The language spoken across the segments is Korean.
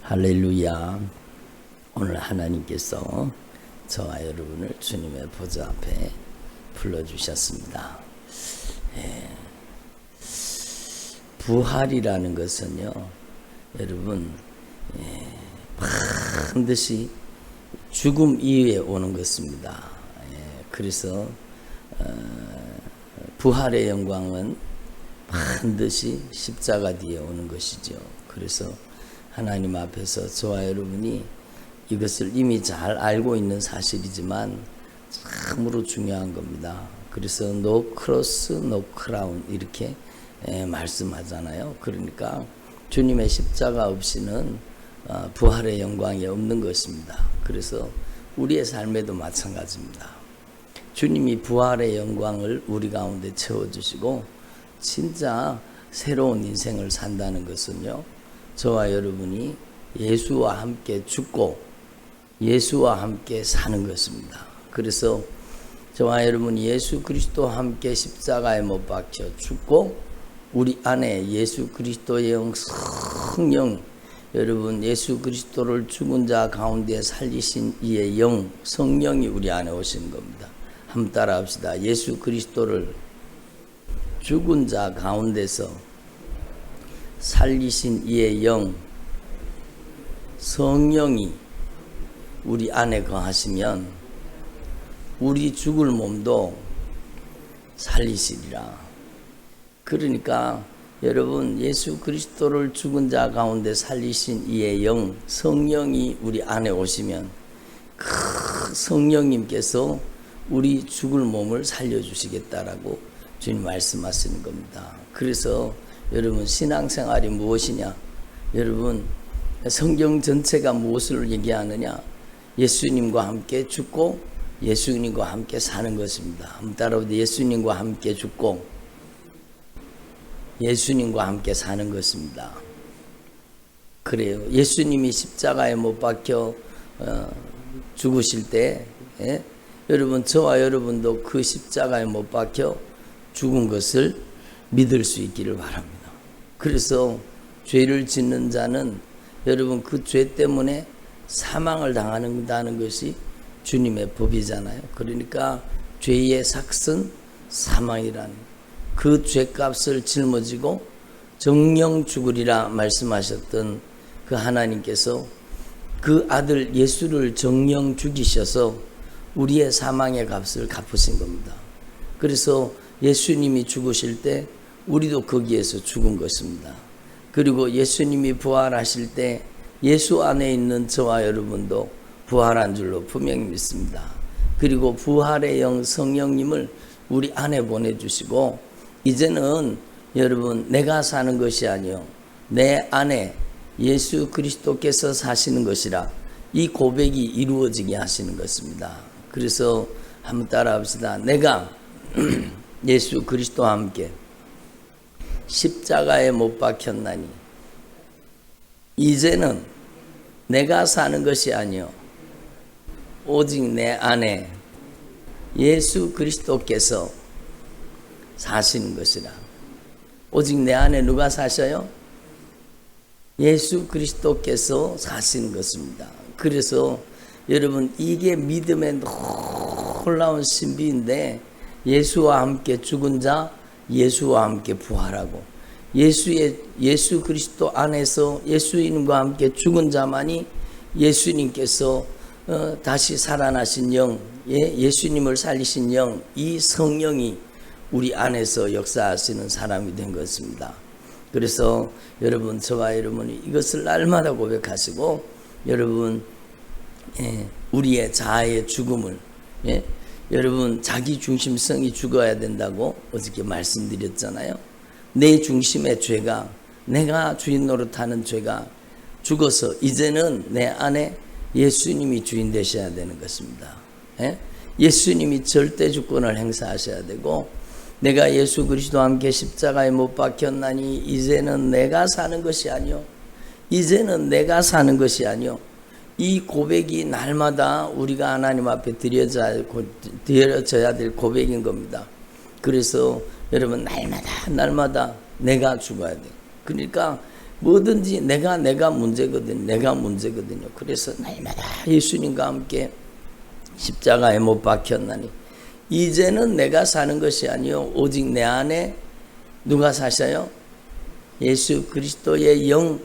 할렐루야. 오늘 하나님께서 저와 여러분을 주님의 보좌 앞에 불러주셨습니다. 부활이라는 것은요, 여러분, 반드시 죽음 이후에 오는 것입니다. 그래서 부활의 영광은 반드시 십자가 뒤에 오는 것이죠. 그래서 하나님 앞에서 저와 여러분이 이것을 이미 잘 알고 있는 사실이지만 참으로 중요한 겁니다. 그래서 no cross, no crown 이렇게 말씀하잖아요. 그러니까 주님의 십자가 없이는 부활의 영광이 없는 것입니다. 그래서 우리의 삶에도 마찬가지입니다. 주님이 부활의 영광을 우리 가운데 채워주시고 진짜 새로운 인생을 산다는 것은요, 저와 여러분이 예수와 함께 죽고 예수와 함께 사는 것입니다. 그래서 저와 여러분이 예수 그리스도와 함께 십자가에 못 박혀 죽고 우리 안에 예수 그리스도의 성령, 여러분 예수 그리스도를 죽은 자 가운데 살리신 이의 영, 성령이 우리 안에 오신 겁니다. 한번 따라 합시다. 예수 그리스도를 죽은 자 가운데서 살리신 이의 영, 성령이 우리 안에 거하시면 우리 죽을 몸도 살리시리라. 그러니까 여러분 예수 그리스도를 죽은 자 가운데 살리신 이의 영, 성령이 우리 안에 오시면 그 성령님께서 우리 죽을 몸을 살려주시겠다라고 주님 말씀하시는 겁니다. 그래서 여러분 신앙생활이 무엇이냐? 여러분 성경 전체가 무엇을 얘기하느냐? 예수님과 함께 죽고 예수님과 함께 사는 것입니다. 한번 따라오세요. 예수님과 함께 죽고 예수님과 함께 사는 것입니다. 그래요. 예수님이 십자가에 못 박혀 죽으실 때 여러분 저와 여러분도 그 십자가에 못 박혀 죽은 것을 믿을 수 있기를 바랍니다. 그래서 죄를 짓는 자는 여러분 그 죄 때문에 사망을 당한다는 것이 주님의 법이잖아요. 그러니까 죄의 삭은 사망이라는 그 죄값을 짊어지고 정령 죽으리라 말씀하셨던 그 하나님께서 그 아들 예수를 정령 죽이셔서 우리의 사망의 값을 갚으신 겁니다. 그래서 예수님이 죽으실 때 우리도 거기에서 죽은 것입니다. 그리고 예수님이 부활하실 때 예수 안에 있는 저와 여러분도 부활한 줄로 분명히 믿습니다. 그리고 부활의 영 성령님을 우리 안에 보내주시고 이제는 여러분 내가 사는 것이 아니요 내 안에 예수 그리스도께서 사시는 것이라 이 고백이 이루어지게 하시는 것입니다. 그래서 한번 따라합시다. 내가 예수 그리스도와 함께 십자가에 못 박혔나니 이제는 내가 사는 것이 아니요 오직 내 안에 예수 그리스도께서 사시는 것이라. 오직 내 안에 누가 사셔요? 예수 그리스도께서 사시는 것입니다. 그래서 여러분 이게 믿음의 놀라운 신비인데 예수와 함께 죽은 자 예수와 함께 부활하고 예수 그리스도 안에서 예수님과 함께 죽은 자만이 예수님께서 다시 살아나신 영, 예수님을 살리신 영, 이 성령이 우리 안에서 역사하시는 사람이 된 것입니다. 그래서 여러분 저와 여러분이 이것을 날마다 고백하시고 여러분 우리의 자아의 죽음을 여러분 자기 중심성이 죽어야 된다고 어저께 말씀드렸잖아요. 내 중심의 죄가 내가 주인 노릇하는 죄가 죽어서 이제는 내 안에 예수님이 주인 되셔야 되는 것입니다. 예수님이 절대 주권을 행사하셔야 되고 내가 예수 그리스도와 함께 십자가에 못 박혔나니 이제는 내가 사는 것이 아니요 이제는 내가 사는 것이 아니요 이 고백이 날마다 우리가 하나님 앞에 드려져야 될 고백인 겁니다. 그래서 여러분 날마다 내가 죽어야 돼. 그러니까 뭐든지 내가 문제거든요. 그래서 날마다 예수님과 함께 십자가에 못 박혔나니 이제는 내가 사는 것이 아니요 오직 내 안에 누가 사셔요? 예수 그리스도의 영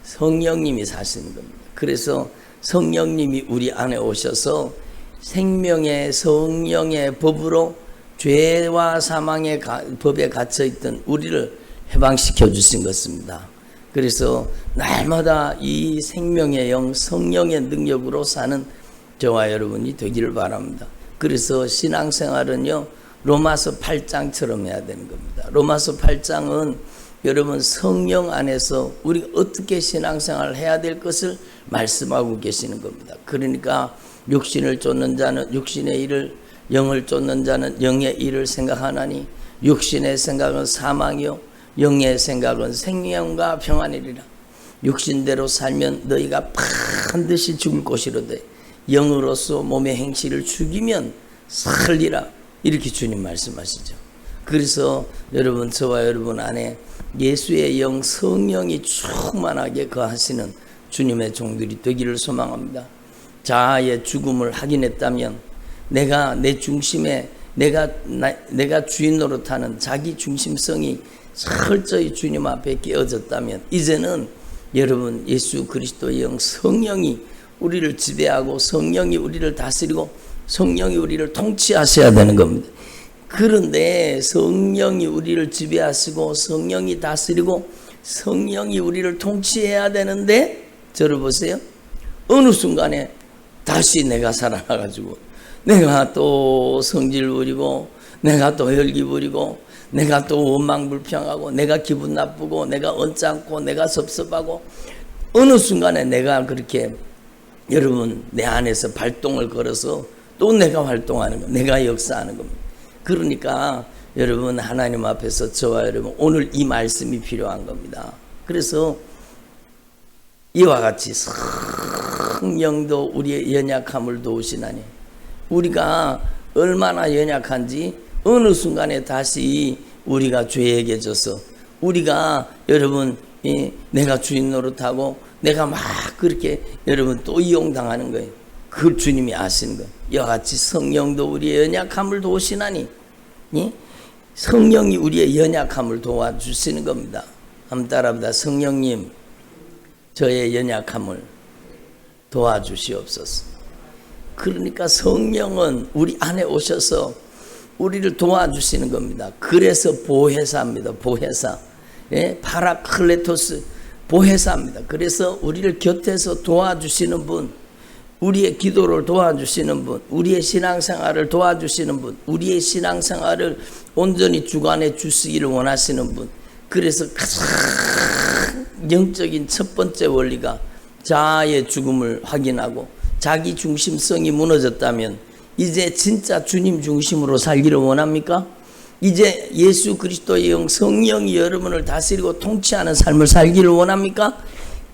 성령님이 사시는 겁니다. 그래서 성령님이 우리 안에 오셔서 생명의 성령의 법으로 죄와 사망의 법에 갇혀있던 우리를 해방시켜 주신 것입니다. 그래서 날마다 이 생명의 영 성령의 능력으로 사는 저와 여러분이 되기를 바랍니다. 그래서 신앙생활은요 로마서 8장처럼 해야 되는 겁니다. 로마서 8장은 여러분 성령 안에서 우리가 어떻게 신앙생활을 해야 될 것을 말씀하고 계시는 겁니다. 그러니까 육신을 쫓는 자는 육신의 일을, 영을 쫓는 자는 영의 일을 생각하나니 육신의 생각은 사망이요 영의 생각은 생명과 평안이리라. 육신대로 살면 너희가 반드시 죽을 것이로되 영으로서 몸의 행실을 죽이면 살리라. 이렇게 주님 말씀하시죠. 그래서 여러분 저와 여러분 안에 예수의 영 성령이 충만하게 거하시는 주님의 종들이 되기를 소망합니다. 자아의 죽음을 확인했다면 내가 내 중심에 내가 주인 노릇하는 자기 중심성이 철저히 주님 앞에 깨어졌다면 이제는 여러분 예수 그리스도의 영 성령이 우리를 지배하고 성령이 우리를 다스리고 성령이 우리를 통치하셔야 되는 겁니다. 그런데 성령이 우리를 지배하시고 성령이 다스리고 성령이 우리를 통치해야 되는데 저를 보세요. 어느 순간에 다시 내가 살아나가지고 내가 또 성질 부리고 내가 또 혈기 부리고 내가 또 원망불평하고 내가 기분 나쁘고 내가 언짢고 내가 섭섭하고 어느 순간에 내가 그렇게 여러분 내 안에서 발동을 걸어서 또 내가 활동하는 거 내가 역사하는 겁니다. 그러니까 여러분 하나님 앞에서 저와 여러분 오늘 이 말씀이 필요한 겁니다. 그래서 이와 같이 성령도 우리의 연약함을 도우시나니 우리가 얼마나 연약한지 어느 순간에 다시 우리가 죄에게 져서 우리가 여러분 내가 주인 노릇하고 내가 막 그렇게 여러분 또 이용당하는 거예요. 그걸 주님이 아시는 거예요. 이와 같이 성령도 우리의 연약함을 도우시나니 성령이 우리의 연약함을 도와주시는 겁니다. 한번 따라합니다. 성령님 저의 연약함을 도와주시옵소서. 그러니까 성령은 우리 안에 오셔서 우리를 도와주시는 겁니다. 그래서 보혜사입니다. 보혜사. 파라클레토스 보혜사입니다. 그래서 우리를 곁에서 도와주시는 분, 우리의 기도를 도와주시는 분, 우리의 신앙생활을 도와주시는 분, 우리의 신앙생활을 온전히 주관해 주시기를 원하시는 분. 그래서 가장 영적인 첫 번째 원리가 자아의 죽음을 확인하고 자기 중심성이 무너졌다면 이제 진짜 주님 중심으로 살기를 원합니까? 이제 예수 그리스도의 영 성령이 여러분을 다스리고 통치하는 삶을 살기를 원합니까?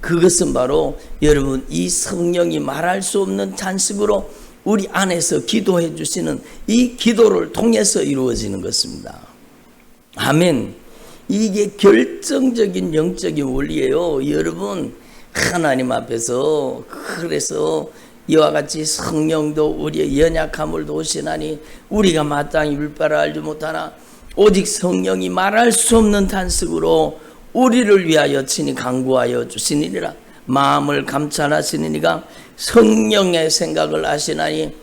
그것은 바로 여러분 이 성령이 말할 수 없는 탄식으로 우리 안에서 기도해 주시는 이 기도를 통해서 이루어지는 것입니다. 아멘. 이게 결정적인 영적인 원리예요. 여러분 하나님 앞에서 그래서 이와 같이 성령도 우리의 연약함을 도우시나니 우리가 마땅히 율법을 알지 못하나 오직 성령이 말할 수 없는 탄식으로 우리를 위하여 친히 간구하여 주시니라. 마음을 감찰하시니가 성령의 생각을 아시나니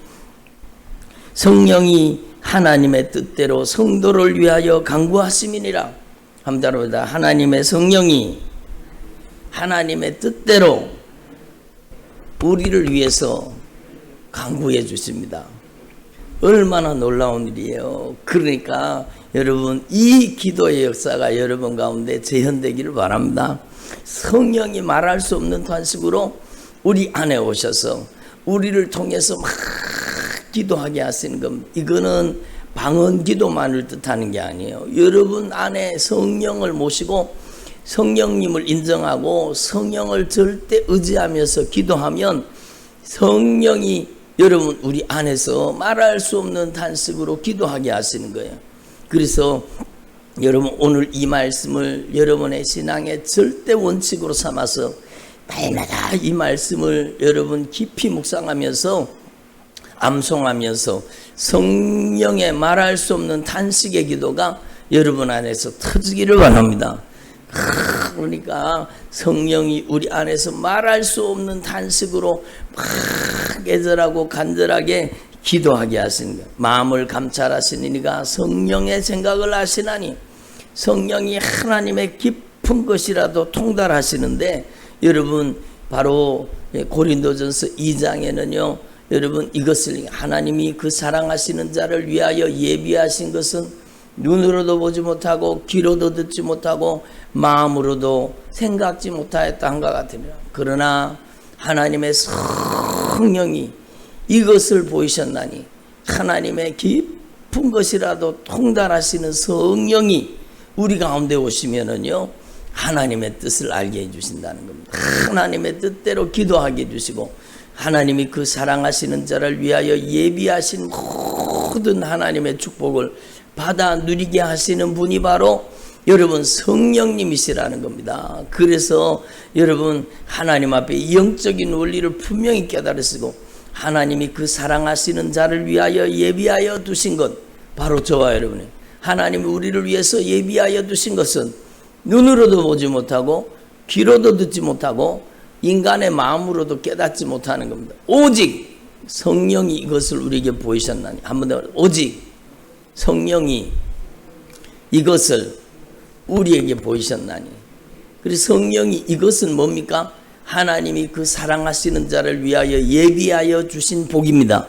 성령이 하나님의 뜻대로 성도를 위하여 간구하심이니라. 함자로다. 하나님의 성령이 하나님의 뜻대로 우리를 위해서 간구해 주십니다. 얼마나 놀라운 일이에요. 그러니까 여러분 이 기도의 역사가 여러분 가운데 재현되기를 바랍니다. 성령이 말할 수 없는 탄식으로 우리 안에 오셔서 우리를 통해서 막 기도하게 하시는 겁니다. 이거는 방언 기도만을 뜻하는 게 아니에요. 여러분 안에 성령을 모시고 성령님을 인정하고 성령을 절대 의지하면서 기도하면 성령이 여러분 우리 안에서 말할 수 없는 탄식으로 기도하게 하시는 거예요. 그래서 여러분 오늘 이 말씀을 여러분의 신앙의 절대 원칙으로 삼아서 날마다 이 말씀을 여러분 깊이 묵상하면서 암송하면서 성령의 말할 수 없는 탄식의 기도가 여러분 안에서 터지기를 바랍니다. 그러니까 성령이 우리 안에서 말할 수 없는 탄식으로 막 애절하고 간절하게 기도하게 하시는 거예요. 마음을 감찰하시니가 성령의 생각을 아시나니, 성령이 하나님의 깊은 것이라도 통달하시는데, 여러분 바로 고린도전서 2장에는요 여러분 이것을, 하나님이 그 사랑하시는 자를 위하여 예비하신 것은 눈으로도 보지 못하고 귀로도 듣지 못하고 마음으로도 생각지 못하였다 한것 같으니라. 그러나 하나님의 성령이 이것을 보이셨나니, 하나님의 깊은 것이라도 통달하시는 성령이 우리 가운데 오시면은요 하나님의 뜻을 알게 해주신다는 겁니다. 하나님의 뜻대로 기도하게 해주시고, 하나님이 그 사랑하시는 자를 위하여 예비하신 모든 하나님의 축복을 받아 누리게 하시는 분이 바로 여러분 성령님이시라는 겁니다. 그래서 여러분 하나님 앞에 영적인 원리를 분명히 깨달으시고, 하나님이 그 사랑하시는 자를 위하여 예비하여 두신 것, 바로 저와 여러분의 하나님이 우리를 위해서 예비하여 두신 것은 눈으로도 보지 못하고 귀로도 듣지 못하고 인간의 마음으로도 깨닫지 못하는 겁니다. 오직 성령이 이것을 우리에게 보이셨나니, 한번 더, 오직 성령이 이것을 우리에게 보이셨나니. 그래서 성령이 이것은 뭡니까? 하나님이 그 사랑하시는 자를 위하여 예비하여 주신 복입니다.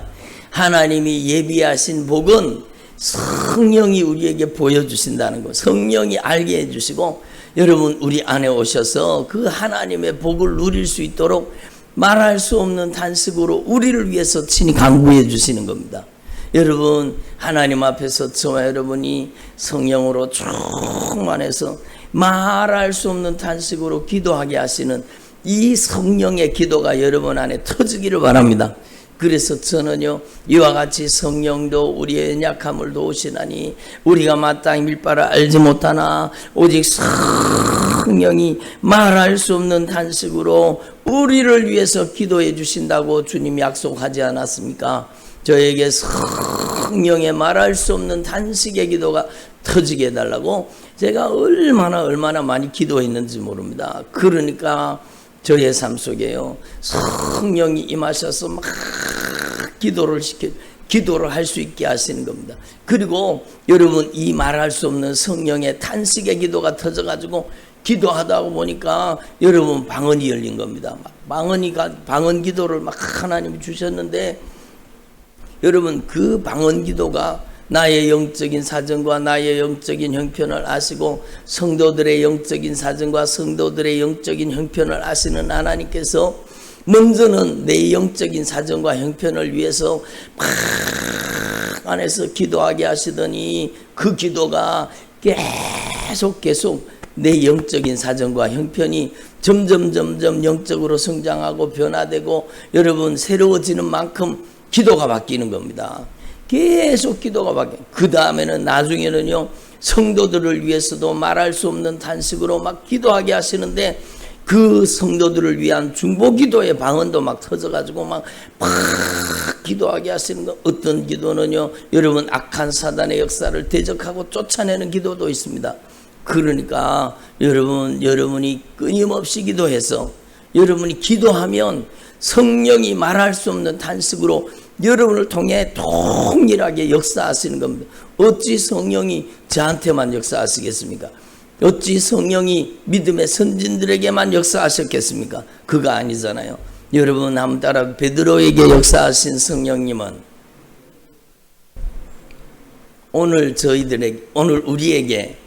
하나님이 예비하신 복은 성령이 우리에게 보여주신다는 것, 성령이 알게 해주시고, 여러분 우리 안에 오셔서 그 하나님의 복을 누릴 수 있도록 말할 수 없는 탄식으로 우리를 위해서 친히 간구해 주시는 겁니다. 여러분 하나님 앞에서 저와 여러분이 성령으로 충만해서 말할 수 없는 탄식으로 기도하게 하시는 이 성령의 기도가 여러분 안에 터지기를 바랍니다. 그래서 저는요 이와 같이 성령도 우리의 약함을 도우시나니 우리가 마땅히 밀바를 알지 못하나 오직 성령이 말할 수 없는 탄식으로 우리를 위해서 기도해 주신다고 주님이 약속하지 않았습니까? 저에게 성령의 말할 수 없는 탄식의 기도가 터지게 해달라고 제가 얼마나 많이 기도했는지 모릅니다. 그러니까 저의 삶 속에요 성령이 임하셔서 막 기도를 할 수 있게 하시는 겁니다. 그리고 여러분 이 말할 수 없는 성령의 탄식의 기도가 터져가지고 기도하다 보니까 여러분 방언이 열린 겁니다. 방언 기도를 막 하나님이 주셨는데, 여러분 그 방언 기도가 나의 영적인 사정과 나의 영적인 형편을 아시고 성도들의 영적인 사정과 성도들의 영적인 형편을 아시는 하나님께서 먼저는 내 영적인 사정과 형편을 위해서 막 안에서 기도하게 하시더니 그 기도가 계속 내 영적인 사정과 형편이 점점 영적으로 성장하고 변화되고 여러분 새로워지는 만큼 기도가 바뀌는 겁니다. 계속 기도가 바뀌어요. 그 다음에는 나중에는요 성도들을 위해서도 말할 수 없는 탄식으로 막 기도하게 하시는데, 그 성도들을 위한 중보기도의 방언도 막 터져가지고 막 기도하게 하시는 거. 어떤 기도는요 여러분 악한 사단의 역사를 대적하고 쫓아내는 기도도 있습니다. 그러니까 여러분이 끊임없이 기도해서 여러분이 기도하면 성령이 말할 수 없는 탄식으로 여러분을 통해 동일하게 역사하시는 겁니다. 어찌 성령이 저한테만 역사하시겠습니까? 어찌 성령이 믿음의 선진들에게만 역사하셨겠습니까? 그거 아니잖아요. 여러분 한번 따라, 베드로에게 역사하신 성령님은 오늘 우리에게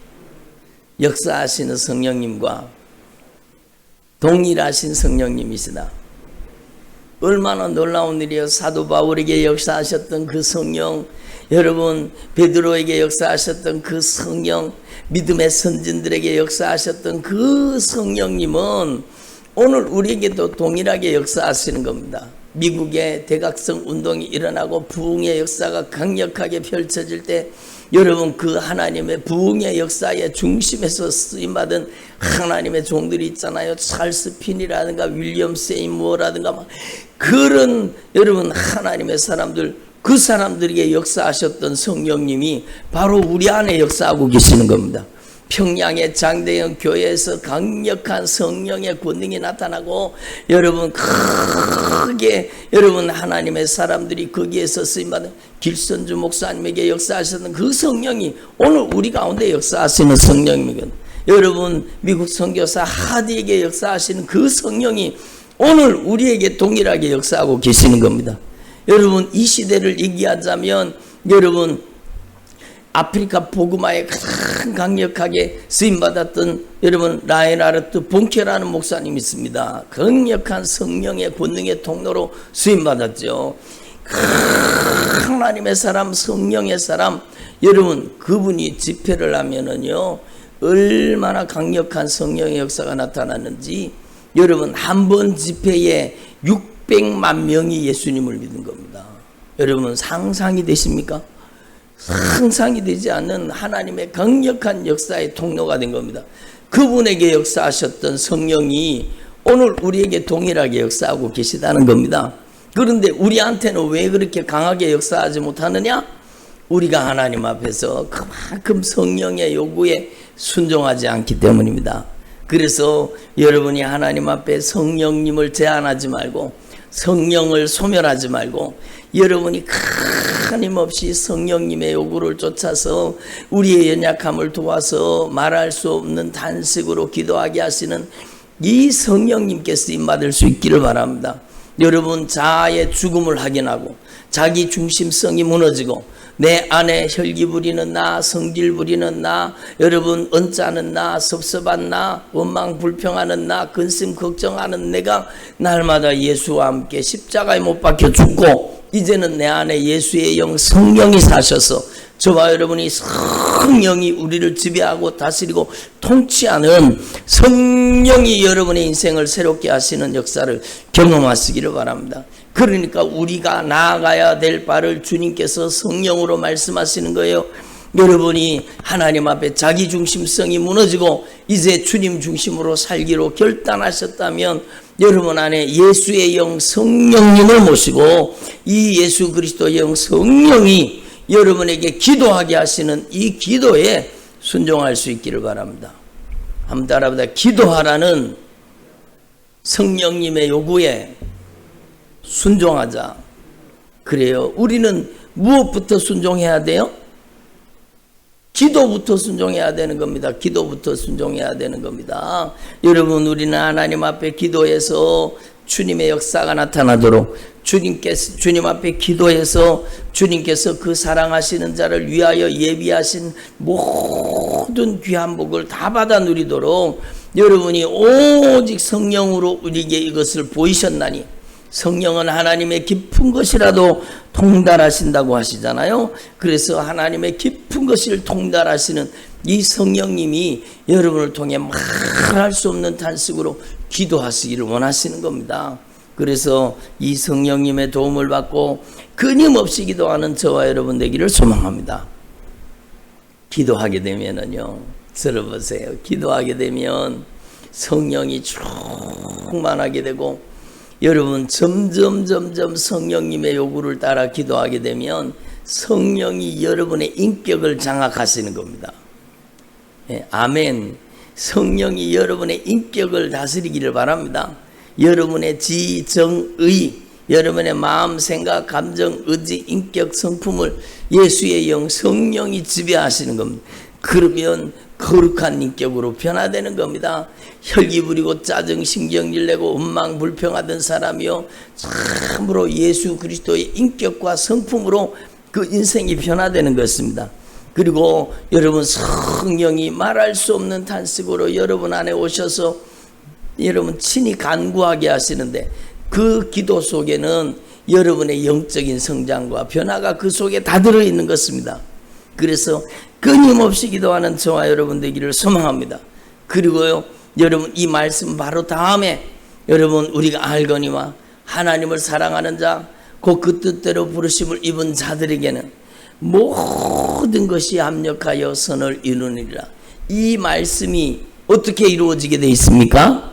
역사하시는 성령님과 동일하신 성령님이시다. 얼마나 놀라운 일이에요. 사도 바울에게 역사하셨던 그 성령, 여러분 베드로에게 역사하셨던 그 성령, 믿음의 선진들에게 역사하셨던 그 성령님은 오늘 우리에게도 동일하게 역사하시는 겁니다. 미국의 대각성 운동이 일어나고 부흥의 역사가 강력하게 펼쳐질 때 여러분 그 하나님의 부흥의 역사의 중심에서 쓰임받은 하나님의 종들이 있잖아요. 찰스 핀이라든가 윌리엄 세이무어라든가 막 그런 여러분 하나님의 사람들, 그 사람들에게 역사하셨던 성령님이 바로 우리 안에 역사하고 계시는 겁니다. 평양의 장대형 교회에서 강력한 성령의 권능이 나타나고 여러분 크게 여러분 하나님의 사람들이 거기에서 쓰임받은 길선주 목사님에게 역사하셨던 그 성령이 오늘 우리 가운데 역사하시는 성령이거든요. 여러분 미국 선교사 하디에게 역사하시는 그 성령이 오늘 우리에게 동일하게 역사하고 계시는 겁니다. 여러분 이 시대를 얘기하자면 여러분 아프리카 복음화에 가장 강력하게 쓰임받았던 여러분 라인하르트 본케라는 목사님이 있습니다. 강력한 성령의 권능의 통로로 쓰임받았죠. 하나님의 사람, 성령의 사람, 여러분 그분이 집회를 하면은요 얼마나 강력한 성령의 역사가 나타났는지 여러분 한 번 집회에 600만 명이 예수님을 믿은 겁니다. 여러분 상상이 되십니까? 상상이 되지 않는 하나님의 강력한 역사의 통로가 된 겁니다. 그분에게 역사하셨던 성령이 오늘 우리에게 동일하게 역사하고 계시다는 겁니다. 그런데 우리한테는 왜 그렇게 강하게 역사하지 못하느냐? 우리가 하나님 앞에서 그만큼 성령의 요구에 순종하지 않기 때문입니다. 그래서 여러분이 하나님 앞에 성령님을 제한하지 말고 성령을 소멸하지 말고 여러분이 끊임없이 성령님의 요구를 쫓아서 우리의 연약함을 도와서 말할 수 없는 단식으로 기도하게 하시는 이 성령님께 쓰임받을 수 있기를 바랍니다. 여러분 자아의 죽음을 확인하고 자기 중심성이 무너지고 내 안에 혈기 부리는 나, 성질 부리는 나, 여러분 언짢은 나, 섭섭한 나, 원망 불평하는 나, 근심 걱정하는 내가 날마다 예수와 함께 십자가에 못 박혀 죽고 이제는 내 안에 예수의 영 성령이 사셔서 저와 여러분이 성령이 우리를 지배하고 다스리고 통치하는 성령이 여러분의 인생을 새롭게 하시는 역사를 경험하시기를 바랍니다. 그러니까 우리가 나아가야 될 바를 주님께서 성령으로 말씀하시는 거예요. 여러분이 하나님 앞에 자기 중심성이 무너지고 이제 주님 중심으로 살기로 결단하셨다면 여러분 안에 예수의 영 성령님을 모시고 이 예수 그리스도의 영 성령이 여러분에게 기도하게 하시는 이 기도에 순종할 수 있기를 바랍니다. 한번 따라합니다. 기도하라는 성령님의 요구에 순종하자. 그래요. 우리는 무엇부터 순종해야 돼요? 기도부터 순종해야 되는 겁니다. 기도부터 순종해야 되는 겁니다. 여러분 우리는 하나님 앞에 기도해서 주님의 역사가 나타나도록 주님 앞에 기도해서 주님께서 그 사랑하시는 자를 위하여 예비하신 모든 귀한 복을 다 받아 누리도록 여러분이 오직 성령으로 우리에게 이것을 보이셨나니 성령은 하나님의 깊은 것이라도 통달하신다고 하시잖아요. 그래서 하나님의 깊은 것을 통달하시는 이 성령님이 여러분을 통해 말할 수 없는 탄식으로 기도하시기를 원하시는 겁니다. 그래서 이 성령님의 도움을 받고 끊임없이 기도하는 저와 여러분 되기를 소망합니다. 기도하게 되면은요, 들어보세요. 기도하게 되면 성령이 충만하게 되고 여러분 점점 성령님의 요구를 따라 기도하게 되면 성령이 여러분의 인격을 장악하시는 겁니다. 네, 아멘. 성령이 여러분의 인격을 다스리기를 바랍니다. 여러분의 지, 정, 의, 여러분의 마음, 생각, 감정, 의지, 인격, 성품을 예수의 영 성령이 지배하시는 겁니다. 그러면 거룩한 인격으로 변화되는 겁니다. 혈기 부리고 짜증 신경질 내고 원망 불평하던 사람이요 참으로 예수 그리스도의 인격과 성품으로 그 인생이 변화되는 것입니다. 그리고 여러분 성령이 말할 수 없는 탄식으로 여러분 안에 오셔서 여러분 친히 간구하게 하시는데 그 기도 속에는 여러분의 영적인 성장과 변화가 그 속에 다 들어있는 것입니다. 그래서 끊임없이 기도하는 저와 여러분 되기를 소망합니다. 그리고요 여러분 이 말씀 바로 다음에 여러분 우리가 알거니와 하나님을 사랑하는 자, 곧 그 뜻대로 부르심을 입은 자들에게는 모든 것이 합력하여 선을 이루느니라. 이 말씀이 어떻게 이루어지게 되어 있습니까?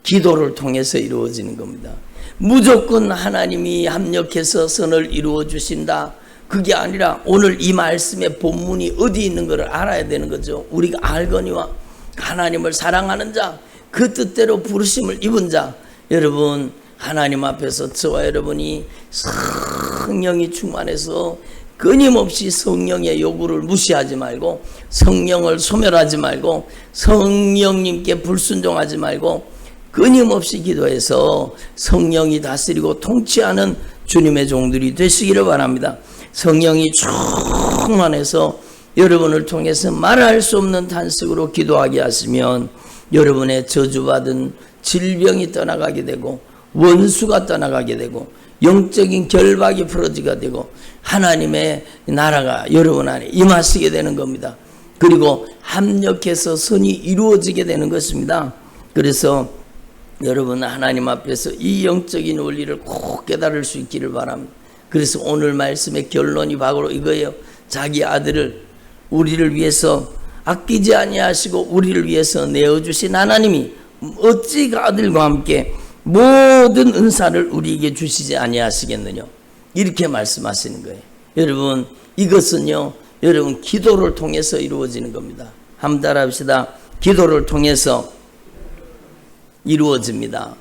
기도를 통해서 이루어지는 겁니다. 무조건 하나님이 합력해서 선을 이루어 주신다, 그게 아니라 오늘 이 말씀의 본문이 어디 있는 것을 알아야 되는 거죠. 우리가 알거니와 하나님을 사랑하는 자, 그 뜻대로 부르심을 입은 자, 여러분 하나님 앞에서 저와 여러분이 성령이 충만해서 끊임없이 성령의 요구를 무시하지 말고, 성령을 소멸하지 말고, 성령님께 불순종하지 말고 끊임없이 기도해서 성령이 다스리고 통치하는 주님의 종들이 되시기를 바랍니다. 성령이 충만해서 여러분을 통해서 말할 수 없는 탄식으로 기도하게 하시면 여러분의 저주받은 질병이 떠나가게 되고, 원수가 떠나가게 되고, 영적인 결박이 풀어지게 되고, 하나님의 나라가 여러분 안에 임하시게 되는 겁니다. 그리고 합력해서 선이 이루어지게 되는 것입니다. 그래서 여러분 하나님 앞에서 이 영적인 원리를 꼭 깨달을 수 있기를 바랍니다. 그래서 오늘 말씀의 결론이 바로 이거예요. 자기 아들을 우리를 위해서 아끼지 아니하시고 우리를 위해서 내어주신 하나님이 어찌 그 아들과 함께 모든 은사를 우리에게 주시지 아니하시겠느냐, 이렇게 말씀하시는 거예요. 여러분 이것은요, 여러분 기도를 통해서 이루어지는 겁니다. 한번 따라합시다. 기도를 통해서 이루어집니다.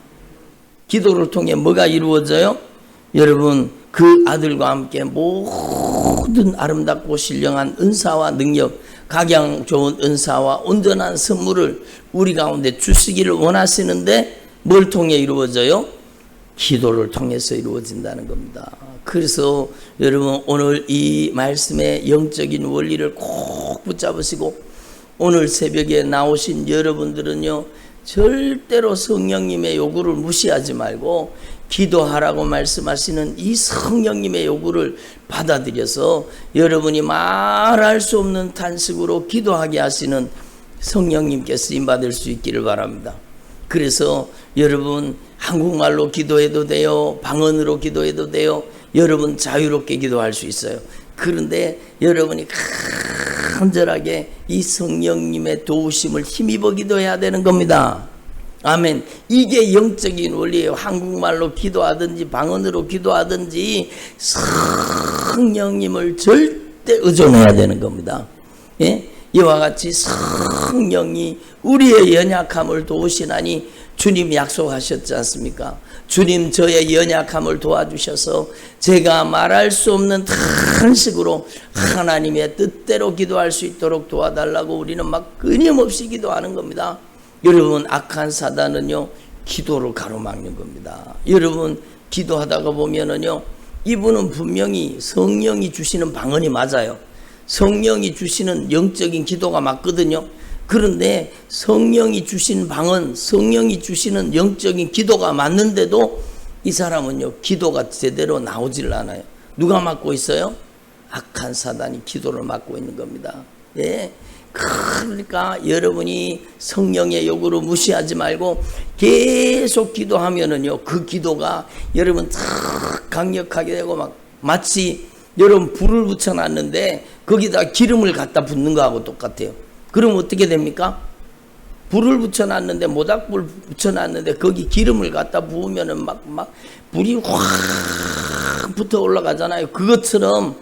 기도를 통해 뭐가 이루어져요? 여러분 그 아들과 함께 모든 아름답고 신령한 은사와 능력, 각양 좋은 은사와 온전한 선물을 우리 가운데 주시기를 원하시는데 뭘 통해 이루어져요? 기도를 통해서 이루어진다는 겁니다. 그래서 여러분 오늘 이 말씀의 영적인 원리를 꼭 붙잡으시고, 오늘 새벽에 나오신 여러분들은요, 절대로 성령님의 요구를 무시하지 말고 기도하라고 말씀하시는 이 성령님의 요구를 받아들여서 여러분이 말할 수 없는 탄식으로 기도하게 하시는 성령님께 쓰임받을 수 있기를 바랍니다. 그래서 여러분 한국말로 기도해도 돼요, 방언으로 기도해도 돼요, 여러분 자유롭게 기도할 수 있어요. 그런데 여러분이 간절하게 이 성령님의 도우심을 힘입어 기도해야 되는 겁니다. 아멘. 이게 영적인 원리예요. 한국말로 기도하든지 방언으로 기도하든지 성령님을 절대 의존해야 되는 겁니다. 예? 이와 같이 성령이 우리의 연약함을 도우시나니 주님 약속하셨지 않습니까? 주님 저의 연약함을 도와주셔서 제가 말할 수 없는 탄식으로 하나님의 뜻대로 기도할 수 있도록 도와달라고 우리는 막 끊임없이 기도하는 겁니다. 여러분 악한 사단은요, 기도를 가로막는 겁니다. 여러분 기도하다가 보면은요, 이분은 분명히 성령이 주시는 방언이 맞아요. 성령이 주시는 영적인 기도가 맞거든요. 그런데 성령이 주신 방언, 성령이 주시는 영적인 기도가 맞는데도 이 사람은요, 기도가 제대로 나오질 않아요. 누가 막고 있어요? 악한 사단이 기도를 막고 있는 겁니다. 예. 그러니까 여러분이 성령의 요구를 무시하지 말고 계속 기도하면은요, 그 기도가 여러분 탁 강력하게 되고, 막 마치 여러분 불을 붙여놨는데 거기다 기름을 갖다 붓는 거하고 똑같아요. 그럼 어떻게 됩니까? 불을 붙여놨는데, 모닥불 붙여놨는데 거기 기름을 갖다 부으면은 막 불이 확 붙어 올라가잖아요. 그것처럼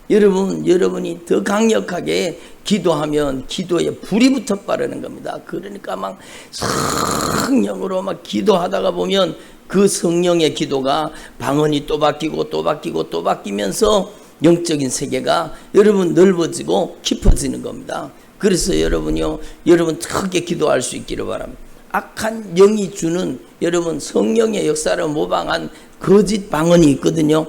여러분이 더 강력하게 기도하면 기도에 불이 붙어 빠르는 겁니다. 그러니까 막 성령으로 막 기도하다가 보면 그 성령의 기도가 방언이 또 바뀌고 또 바뀌고 또 바뀌면서 영적인 세계가 여러분 넓어지고 깊어지는 겁니다. 그래서 여러분요, 여러분 크게 기도할 수 있기를 바랍니다. 악한 영이 주는 여러분 성령의 역사를 모방한 거짓 방언이 있거든요.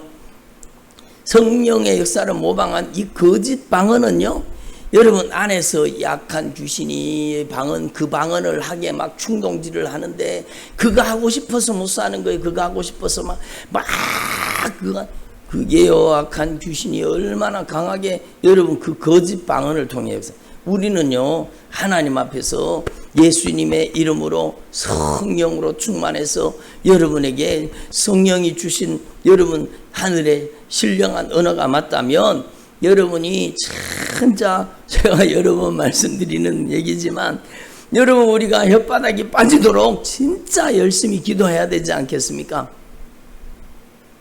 성령의 역사를 모방한 이 거짓 방언은요, 여러분 안에서 약한 귀신이 그 방언을 하게 막 충동질을 하는데, 그거 하고 싶어서 못 사는 거예요. 그거 하고 싶어서 그게요, 악한 귀신이 얼마나 강하게 여러분 그 거짓 방언을 통해서, 우리는요 하나님 앞에서 예수님의 이름으로 성령으로 충만해서 여러분에게 성령이 주신 여러분 하늘의 신령한 언어가 맞다면 여러분이 진짜 제가 여러 번 말씀드리는 얘기지만 여러분 우리가 혓바닥이 빠지도록 진짜 열심히 기도해야 되지 않겠습니까?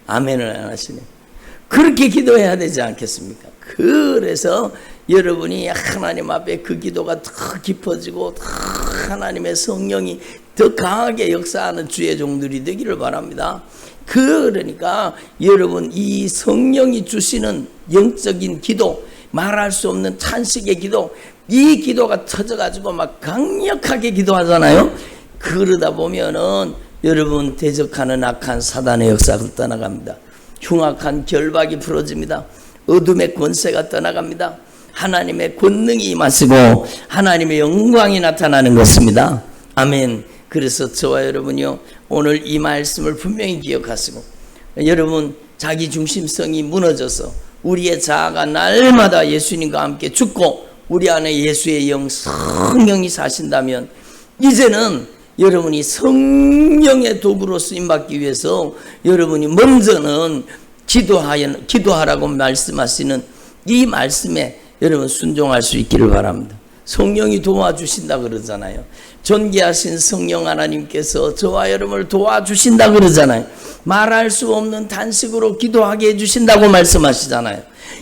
아멘을 안 하시네. 그렇게 기도해야 되지 않겠습니까? 그래서 여러분이 하나님 앞에 그 기도가 더 깊어지고 더 하나님의 성령이 더 강하게 역사하는 주의 종들이 되기를 바랍니다. 그러니까 여러분 이 성령이 주시는 영적인 기도, 말할 수 없는 탄식의 기도, 이 기도가 터져가지고 막 강력하게 기도하잖아요. 그러다 보면은 여러분 대적하는 악한 사단의 역사가 떠나갑니다. 흉악한 결박이 풀어집니다. 어둠의 권세가 떠나갑니다. 하나님의 권능이 임하시고 하나님의 영광이 나타나는 것입니다. 아멘. 그래서 저와 여러분이요 오늘 이 말씀을 분명히 기억하시고 여러분 자기 중심성이 무너져서 우리의 자아가 날마다 예수님과 함께 죽고 우리 안에 예수의 영 성령이 사신다면 이제는 여러분이 성령의 도구로 쓰임받기 위해서 여러분이 먼저는 기도하라고 말씀하시는 이 말씀에 여러분 순종할 수 있기를 바랍니다. 성령이 도와주신다 그러잖아요. 존귀하신 성령 하나님께서 저와 여러분을 도와주신다 그러잖아요. 말할 수 없는 단식으로 기도하게 해주신다고 말씀하시잖아요.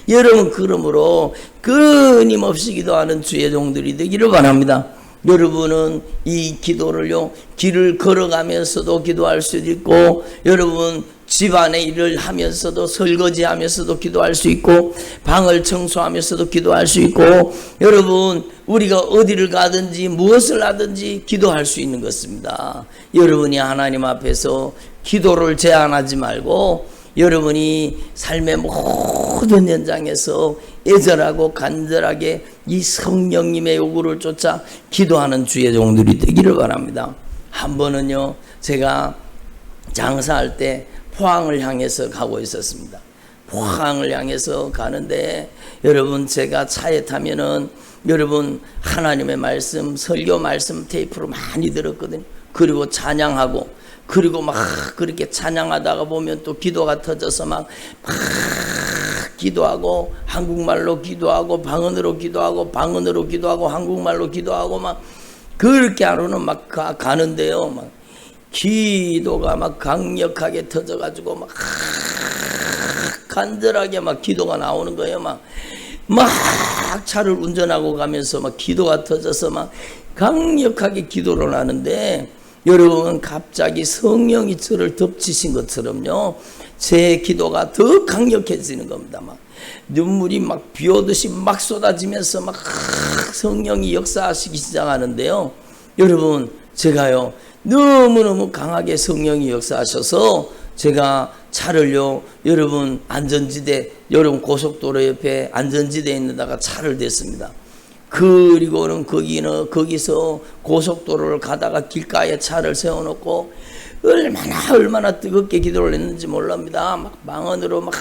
여러분 그러므로 끊임없이 기도하는 주의 종들이 되기를 바랍니다. 여러분은 이 기도를요 길을 걸어가면서도 기도할 수도 있고 여러분 집안의 일을 하면서도 설거지하면서도 기도할 수 있고 방을 청소하면서도 기도할 수 있고 여러분 우리가 어디를 가든지 무엇을 하든지 기도할 수 있는 것입니다. 여러분이 하나님 앞에서 기도를 제한하지 말고 여러분이 삶의 모든 현장에서 애절하고 간절하게 이 성령님의 요구를 쫓아 기도하는 주의 종들이 되기를 바랍니다. 한 번은요 제가 장사할 때 포항을 향해서 가고 있었습니다. 포항을 향해서 가는데 여러분 제가 차에 타면은 여러분 하나님의 말씀 설교 말씀 테이프로 많이 들었거든요. 그리고 찬양하고 그리고 막 그렇게 찬양하다가 보면 또 기도가 터져서 막 기도하고 한국말로 기도하고 방언으로 기도하고 방언으로 기도하고 한국말로 기도하고 막 그렇게 하루는 막 가는데요. 막 기도가 막 강력하게 터져가지고 막 간절하게 막 기도가 나오는 거예요. 막 차를 운전하고 가면서 막 기도가 터져서 막 강력하게 기도를 하는데 여러분 갑자기 성령이 저를 덮치신 것처럼요 제 기도가 더 강력해지는 겁니다. 막 눈물이 막 비오듯이 막 쏟아지면서 막 성령이 역사하시기 시작하는데요. 여러분 제가요 너무너무 강하게 성령이 역사하셔서 제가 차를요 여러분 안전지대 여러분 고속도로 옆에 안전지대에 있는다가 차를 댔습니다. 그리고는 거기서 고속도로를 가다가 길가에 차를 세워놓고 얼마나 뜨겁게 기도를 했는지 몰랍니다. 막 망언으로 막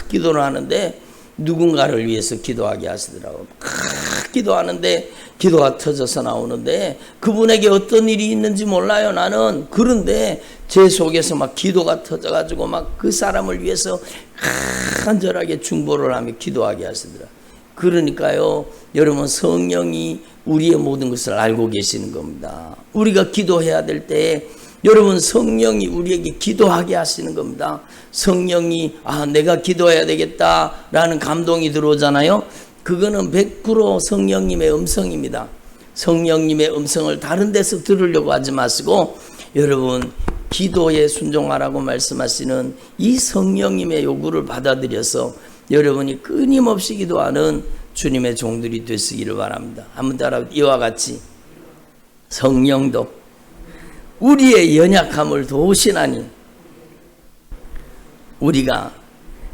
기도를 하는데 누군가를 위해서 기도하게 하시더라고요. 막 기도하는데 기도가 터져서 나오는데 그분에게 어떤 일이 있는지 몰라요 나는. 그런데 제 속에서 막 기도가 터져가지고 막 그 사람을 위해서 간절하게 중보를 하며 기도하게 하시더라고요. 그러니까요 여러분 성령이 우리의 모든 것을 알고 계시는 겁니다. 우리가 기도해야 될 때 여러분 성령이 우리에게 기도하게 하시는 겁니다. 성령이 내가 기도해야 되겠다라는 감동이 들어오잖아요. 그거는 100% 성령님의 음성입니다. 성령님의 음성을 다른 데서 들으려고 하지 마시고 여러분 기도에 순종하라고 말씀하시는 이 성령님의 요구를 받아들여서 여러분이 끊임없이 기도하는 주님의 종들이 되시기를 바랍니다. 한번 따라 이와 같이 성령도 우리의 연약함을 도우시나니 우리가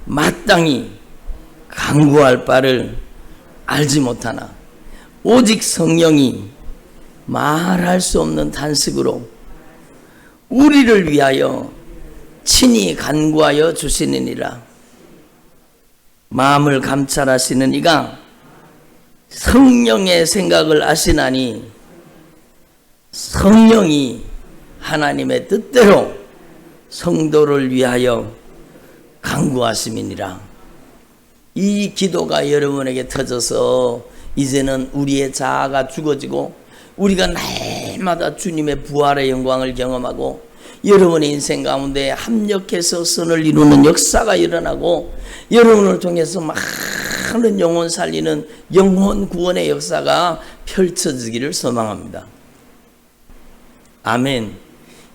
마땅히 간구할 바를 알지 못하나 오직 성령이 말할 수 없는 탄식으로 우리를 위하여 친히 간구하여 주시느니라. 마음을 감찰하시는 이가 성령의 생각을 아시나니 성령이 하나님의 뜻대로 성도를 위하여 간구하심이니라. 이 기도가 여러분에게 터져서 이제는 우리의 자아가 죽어지고 우리가 날마다 주님의 부활의 영광을 경험하고 여러분의 인생 가운데 합력해서 선을 이루는 역사가 일어나고 여러분을 통해서 많은 영혼 살리는 영혼 구원의 역사가 펼쳐지기를 소망합니다. 아멘.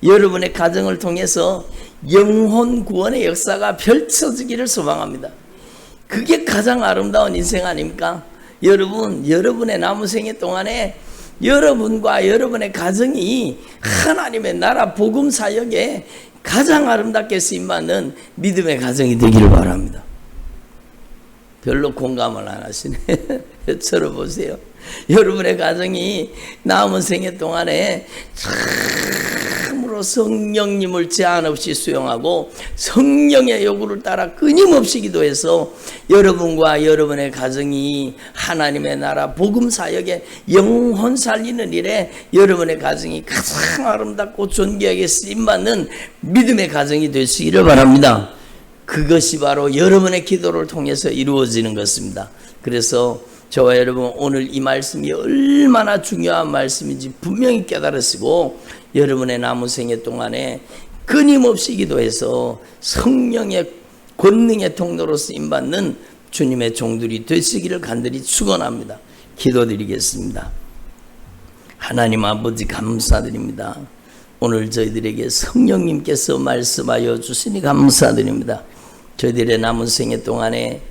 여러분의 가정을 통해서 영혼 구원의 역사가 펼쳐지기를 소망합니다. 그게 가장 아름다운 인생 아닙니까? 여러분의 남은 생애 동안에 여러분과 여러분의 가정이 하나님의 나라 복음 사역에 가장 아름답게 쓰임받는 믿음의 가정이 되기를 바랍니다. 별로 공감을 안 하시네. 들어보세요. 여러분의 가정이 남은 생애 동안에 참으로 성령님을 제한 없이 수용하고 성령의 요구를 따라 끊임없이 기도해서 여러분과 여러분의 가정이 하나님의 나라 복음 사역에 영혼 살리는 일에 여러분의 가정이 가장 아름답고 존귀하게 쓰임받는 믿음의 가정이 되시기를 바랍니다. 그것이 바로 여러분의 기도를 통해서 이루어지는 것입니다. 그래서 저와 여러분 오늘 이 말씀이 얼마나 중요한 말씀인지 분명히 깨달으시고 여러분의 남은 생애 동안에 끊임없이 기도해서 성령의 권능의 통로로 쓰임받는 주님의 종들이 되시기를 간절히 축원합니다. 기도드리겠습니다. 하나님 아버지 감사드립니다. 오늘 저희들에게 성령님께서 말씀하여 주시니 감사드립니다. 저희들의 남은 생애 동안에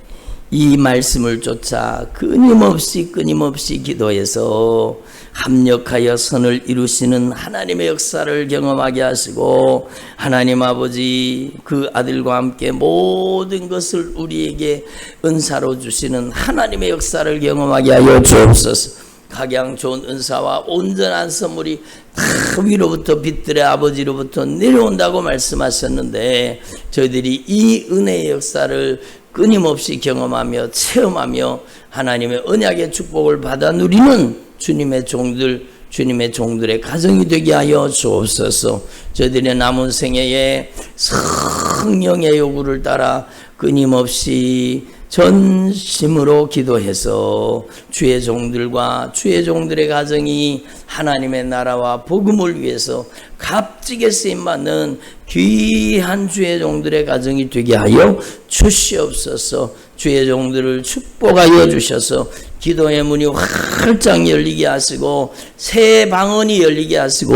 이 말씀을 쫓아 끊임없이 기도해서 합력하여 선을 이루시는 하나님의 역사를 경험하게 하시고 하나님 아버지 그 아들과 함께 모든 것을 우리에게 은사로 주시는 하나님의 역사를 경험하게 하여 주옵소서. 각양 좋은 은사와 온전한 선물이 다 위로부터 빛들의 아버지로부터 내려온다고 말씀하셨는데 저희들이 이 은혜의 역사를 끊임없이 경험하며 체험하며 하나님의 언약의 축복을 받아 누리는 주님의 종들의 가정이 되게 하여 주옵소서. 저희들의 남은 생애에 성령의 요구를 따라 끊임없이 전심으로 기도해서 주의 종들과 주의 종들의 가정이 하나님의 나라와 복음을 위해서 값지게 쓰임받는 귀한 주의 종들의 가정이 되게 하여 주시옵소서. 주의 종들을 축복하여 주셔서 기도의 문이 활짝 열리게 하시고 새 방언이 열리게 하시고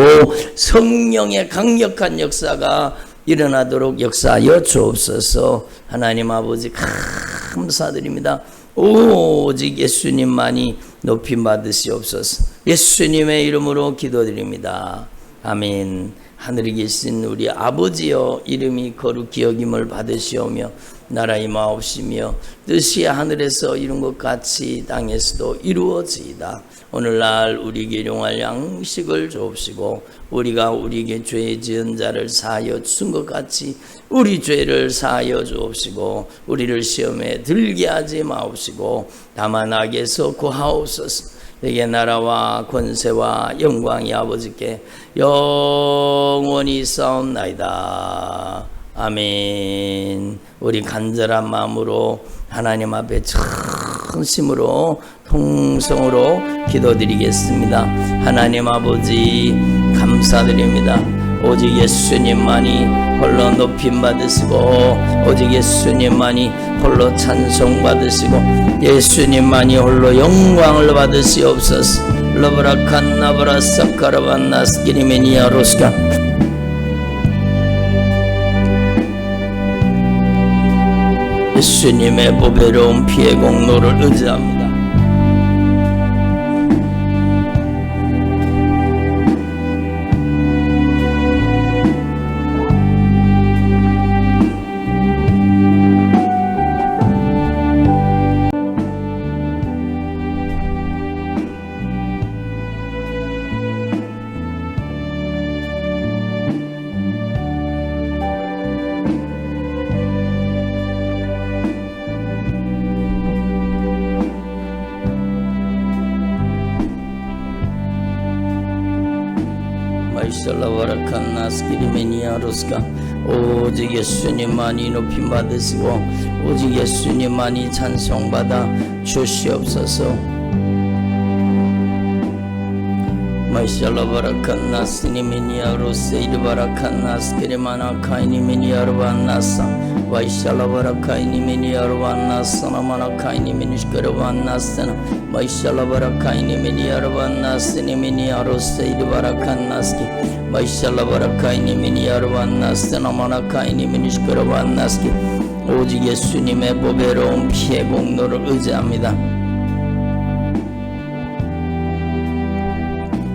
성령의 강력한 역사가 일어나도록 역사하여 주옵소서. 하나님 아버지 감사드립니다. 오직 예수님만이 높임 받으시옵소서. 예수님의 이름으로 기도드립니다. 아멘. 하늘에 계신 우리 아버지여 이름이 거룩히 여김을 받으시오며 나라 임하옵시며 뜻이 하늘에서 이룬 것 같이 땅에서도 이루어지이다. 오늘날 우리에게 일용할 양식을 주옵시고 우리가 우리에게 죄 지은 자를 사하여 준 것 같이 우리 죄를 사하여 주옵시고 우리를 시험에 들게 하지 마옵시고 다만 악에서 구하옵소서. 내게 나라와 권세와 영광이 아버지께 영원히 싸움나이다. 아멘. 우리 간절한 마음으로 하나님 앞에 전심으로 통성으로 기도드리겠습니다. 하나님 아버지 감사드립니다. 오직 예수님만이 홀로 높임 받으시고 오직 예수님만이 홀로 찬송 받으시고 예수님만이 홀로 영광을 받으시옵소서. 러브라칸 나브라 사카라반 나스키리메니아 로스카 예수님의 보배로운 피의 공로를 의지합니다. 마이샬라바라칸나스키리메니아로스카 오직 예수님만이 높임 받으시고 오직 예수님만이 찬송받아 주시옵소서. 마이샬라바라칸나스니메니아로세 이르바라칸나스키리마나카이니메니아르반나사 마이샬라바라카이니메니아르반나사나마나카이니메니시카르반나사나 마이샬라바라카이니메니아르반나스니메니아로세 이르바라칸나스키 마이샬라바라카이니메니아르반나스나마나카이니메니시카르반나스키 오직 예수님의 보배로운 피의 공로를 의지합니다.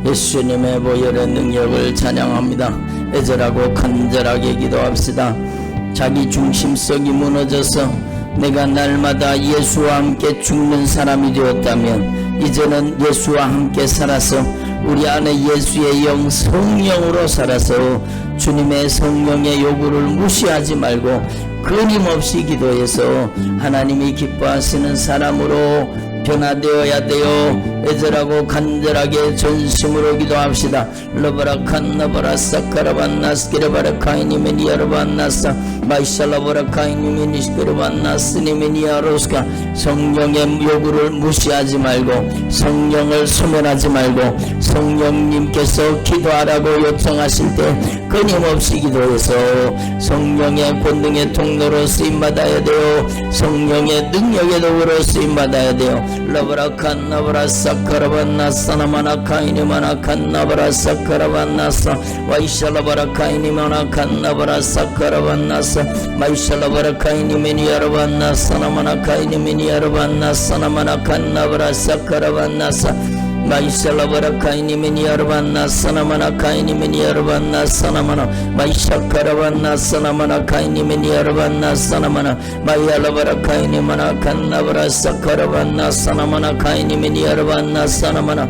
예수님의 보혈의 능력을 찬양합니다. 애절하고 간절하게 기도합시다. 자기 중심성이 무너져서 내가 날마다 예수와 함께 죽는 사람이 되었다면 이제는 예수와 함께 살아서 우리 안에 예수의 영 성령으로 살아서 주님의 성령의 요구를 무시하지 말고 끊임없이 기도해서 하나님이 기뻐하시는 사람으로 변화되어야 돼요. 애절하고 간절하게 전심으로 기도합시다. 러바라칸나바라사카라반나스키라바라카이니메니아르반나사 마이샬라바라카이니메니스키라반나스니메니아로스카 성령의 요구를 무시하지 말고 성령을 소멸하지 말고 성령님께서 기도하라고 요청하실 때 끊임없이 기도해서 성령의 권능의 통로로 쓰임받아야 돼요. 성령의 능력의 도구로 쓰임받아야 돼요. 러바라칸나바라사카라반나사 나마나카이니마나칸나바라사카라반나사 와이샬라바라카이니마나칸나바라사카라반나사 마이샬라바라카이니메니아르반나사 나마나카이니메니아르반나사 나마나칸나바라사카라반나사 마이샬라바라카이니메니아르반나사 나마나카이니메니아르반나사 나마나 마이샤카라반나사 나마나카이니메니아르반나사 나마나 마이알라바라카이니마나칸나바라사카라반나사 나마나카이니메니아르반나사 나마나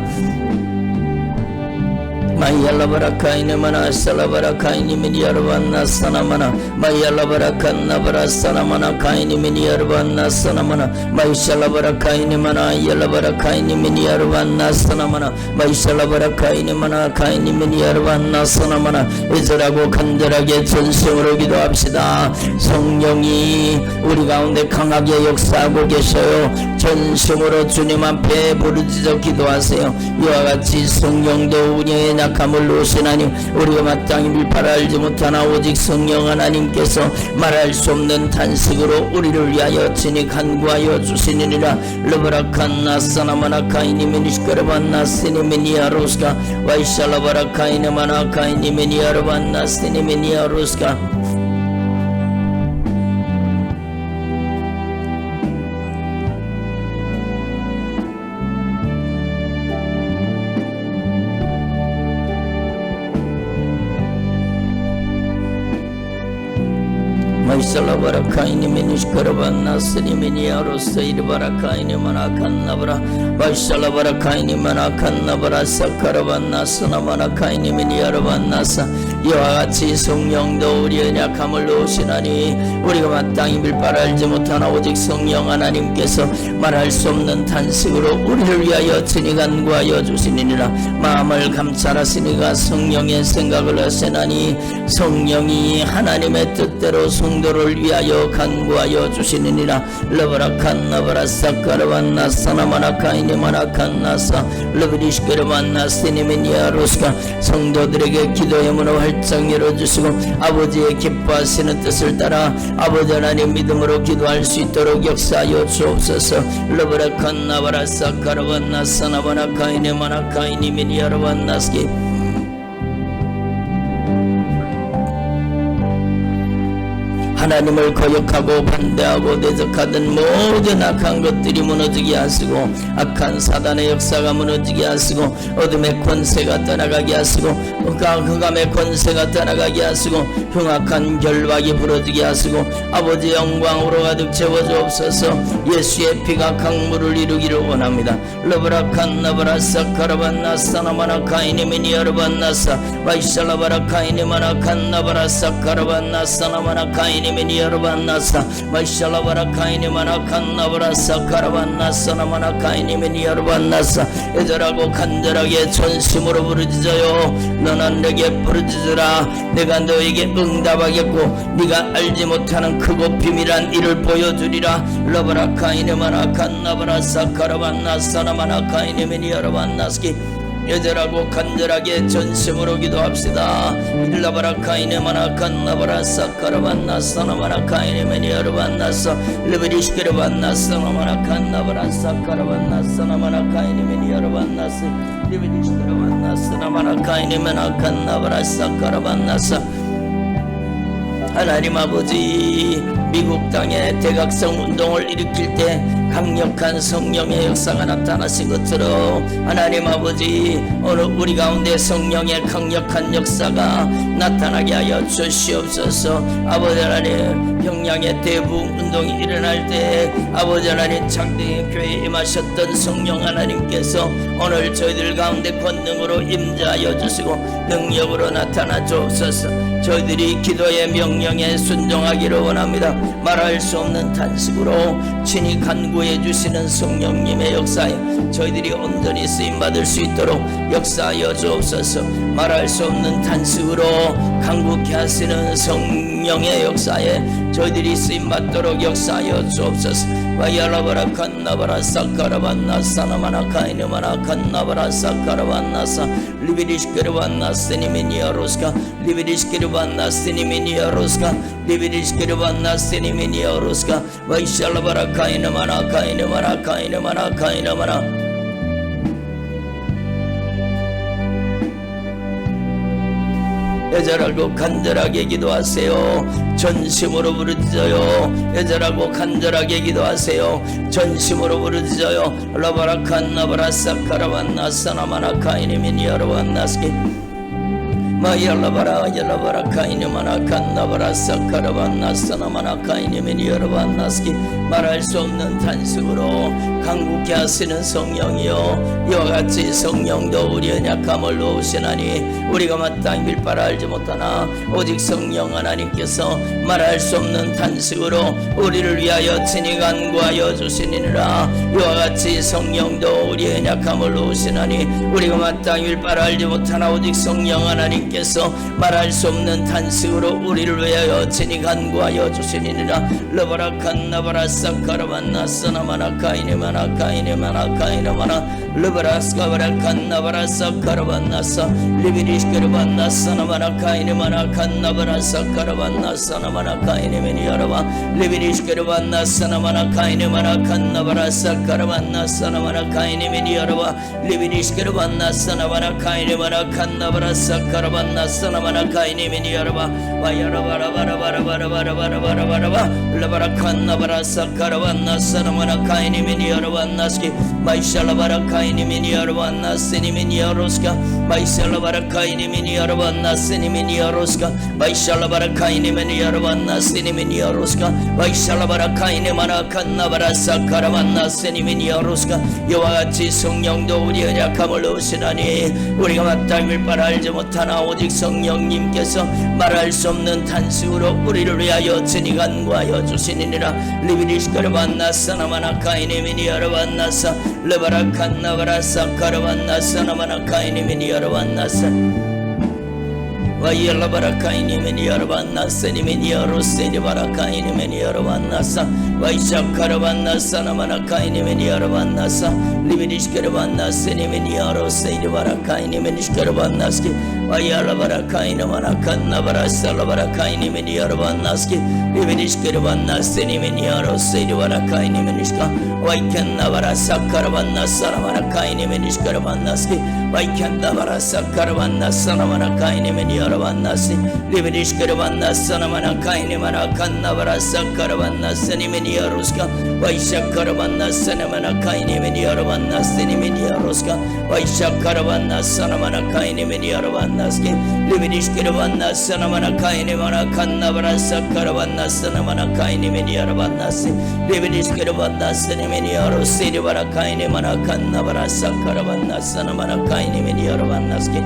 마이알라바라카이니마나살라바라카이니메니아르반나사 나마나 마이알라바라칸나바라사 나마나카이니메니아르반나사 나마나 마이샬라바라카이니마나이알라바라카이니메니아르반나사 나마나 마이샬라바라카이니마나카이니메니아르반나사 나마나 애절하고 간절하게 전심으로 기도합시다. 성령이 우리 가운데 강하게 역사하고 계셔요. 전심으로 주님 앞에 부르짖어 기도하세요. 이와 같이 성령도 운영의 약함을 놓으시나니 우리가 마땅히 밀바를 알지 못하나 오직 성령 하나님께서 말할 수 없는 탄식으로 우리를 위하여 친히 간구하여 주시느니라. 러바라칸나사나마나카이니메니시카르반나스니메니아로스카 와이샬라바라카이니마나카이니메니아르반나스니메니아로스카 마이샬라바라카이니메니시카르반나스니메니아로스 이르바라카이니마나칸나바라 마이샬라바라카이니마나칸나바라사카라반나스 나마나카이니메니아르반나사 이와 같이 성령도 우리의 약함을 놓으시나니 우리가 마땅히 밀바를 알지 못하나 오직 성령 하나님께서 말할 수 없는 탄식으로 우리를 위하여 친히 간구하여 주시니라. 마음을 감찰하시니가 성령의 생각을 하시나니 성령이 하나님의 뜻대로 성도를 위하여 간구하여 주시느니라. 러바라칸나바라사카라반나사 나마나카이니마나칸나사 러브리시케르반나스니메니아로스카 성도들에게 기도의 문을 활짝 열어주시고 아버지의 기뻐하시는 뜻을 따라 아버지 하나님 믿음으로 기도할 수 있도록 역사하여 주옵소서. 러바라칸나바라사카라반나사 나마나카이니마나카이니메니아르반나스키 하나님을 거역하고 반대하고 대적하던 모든 악한 것들이 무너지게 하시고 악한 사단의 역사가 무너지게 하시고 어둠의 권세가 떠나가게 하시고 흑암의 권세가 떠나가게 하시고 흉악한 결박이 부러지게 하시고 아버지의 영광으로 가득 채워주옵소서. 예수의 피가 강물을 이루기를 원합니다. 러브라칸나바라사카라반나사 나마나카이니메니아르반나사 마이샬라바라카이니마나칸나바라사카라반나사 나마나카이니 카이니메니 여러반나사 마샬라바라 카이니마나 칸나브라사 카라반나사 나마나 카이니메니 여러반나사 애절하고 간절하게 전심으로 부르짖어요. 너는 내게 부르짖으라. 내가 너에게 응답하겠고 네가 알지 못하는 크고 비밀한 일을 보여주리라. 러바라 카이니마나 칸나브라사 카라반나사 나마나 카이니메니 여러반나스키 애절하고 간절하게 전심으로 기도합시다. 일라바라 카이네마나 칸나바라사 카라반나사 나마나 카이네메니 여러반나사 리베리시케르반나사 나마나 칸나바라사 카라반나사 나마나 카이네메니 여러반나사 리베리시케르반나사 나마나 카이네메나 칸나바라사 카라반나사 하나님 아버지, 미국 땅에 대각성 운동을 일으킬 때 강력한 성령의 역사가 나타나신 것처럼 하나님 아버지, 오늘 우리 가운데 성령의 강력한 역사가 나타나게 하여 주시옵소서. 아버지 하나님, 평양의 대부흥 운동이 일어날 때 아버지 하나님 창대의 교회에 임하셨던 성령 하나님께서 오늘 저희들 가운데 권능으로 임재하여 주시고 능력으로 나타나 주옵소서. 저희들이 기도의 명령에 순종하기를 원합니다. 말할 수 없는 탄식으로 친히 간구해 주시는 성령님의 역사에 저희들이 온전히 쓰임받을 수 있도록 역사하여 주옵소서. 말할 수 없는 탄식으로 간구케 하시는 성령의 역사에 저희들이 쓰임받도록 역사하여 주옵소서. 와야라바라 칸나바라 사카라반나 사나마나 카이네마나 칸나바라 사카라반나 사 리비리시케르반나 세니미니아로스카 리비리시케르반나 세니미니아로스카 리비리시케르반나 세니미니아로스카 와이샬라바라 카이네마나 카이네마나 카이네마나 카이네마나 애절하고 간절하게 기도하세요. 전심으로 부르짖어요. 애절하고 간절하게 기도하세요. 전심으로 부르짖어요. 라바라칸나바라사 카라반나사나마나 카이니미니 여러반나스키 마얄라바라 얄라바라 카이니마나 칸나바라사 카라반나사나마나 카이니미니 여러반나스키 말할 수 없는 탄식으로 강국케 하시는 성령이여, 이와 같이 성령도 우리의 약함을 도우시나니 우리가 마땅히 빌바라 알지 못하나 오직 성령 하나님께서 말할 수 없는 탄식으로 우리를 위하여 친히 간구하여 주시니라. 이와 같이 성령도 우리의 약함을 도우시나니 우리가 마땅히 빌바라 알지 못하나 오직 성령 하나님께서 말할 수 없는 탄식으로 우리를 위하여 친히 간구하여 주시니라. 러바라칸나바라사 카라반나사나마나 카이네마나 카이네마나 카이네마나 러바라스카바라칸나바라사 카라반나사 리비리시케르반나사나마나 카이네마나 칸나바라사 카라반나사나마나 카이네메니 여러바 리비리시케르반나사나마나 카이네마나 칸나바라사 카라반나사나마나 카이네메니 여러바 리비리시케르반나사나마나 카이네마나 칸나바라사 카라반나사나마나 카이네메니 여러바 와야라바라바라바라바라바라바라바라바라바 라바라칸나바라사 카라반나사나마나 카이네메니 여러반나스키 마이샬라바라 카이네메니 여러반나세니메니 여로스카 마이샬라바라 카이네메니 여러반나세니메니 여로스카 마이샬라바라 카이네메니 여러반나세니메니 여로스카 마이샬라바라 카이네마나 칸나바라사 카라반나세니메니 여로스카 이와 같이 성령도 우리의 약함을 도우시나니 우리가 마땅히 빌바라 알지 못하나 오직 성령님께서 말할 수 없는 탄식으로 우리를 위하여 친히 간구하여 주시니라. 리비리시카르반나사나마나 카이네메니 여러반나사 레바라칸나바라사 카라반나사나마나 카이네메니 여러반나사 와이엘라바라 카이네메니 여러반나세니메니 여로세니바라 카이네메니 여러반나사 와이샤카라반나사나마나 카이네메니 여러반나사 리비리시카르반나세니메니 여로세니바라 카이네메니 시카르반나스키 와이알라바라 카이네마나 칸나바라사 라바라 카이네메니 여러반나스키 리비리시카르반나세니메니 여로세니바라 카이네메니 시카 와이켄나바라사 카라반나사나마나 카이네메니 시카르반나스키 와이켄나바라사 카라반나사나마나 카이네메니 여러반나시 리비리시카르반나사나마나 카이네마나 칸나바라사 카라반나세니메니 여로스카 와이샤카라반나사나마나 카이네메니 여러반나세니메니 여로스카 와이샤카라반나사나마나 카이네메니 여러반나스키 리비리시카르반나사나마나 카이네마나 칸나바라사 카라반나사나마나 카이네메니 여러반나시 리비리시카르반나세니메니 여로세니바라 카이네마나 칸나바라사 카라반나사나마나 카이네메니 여러반나스키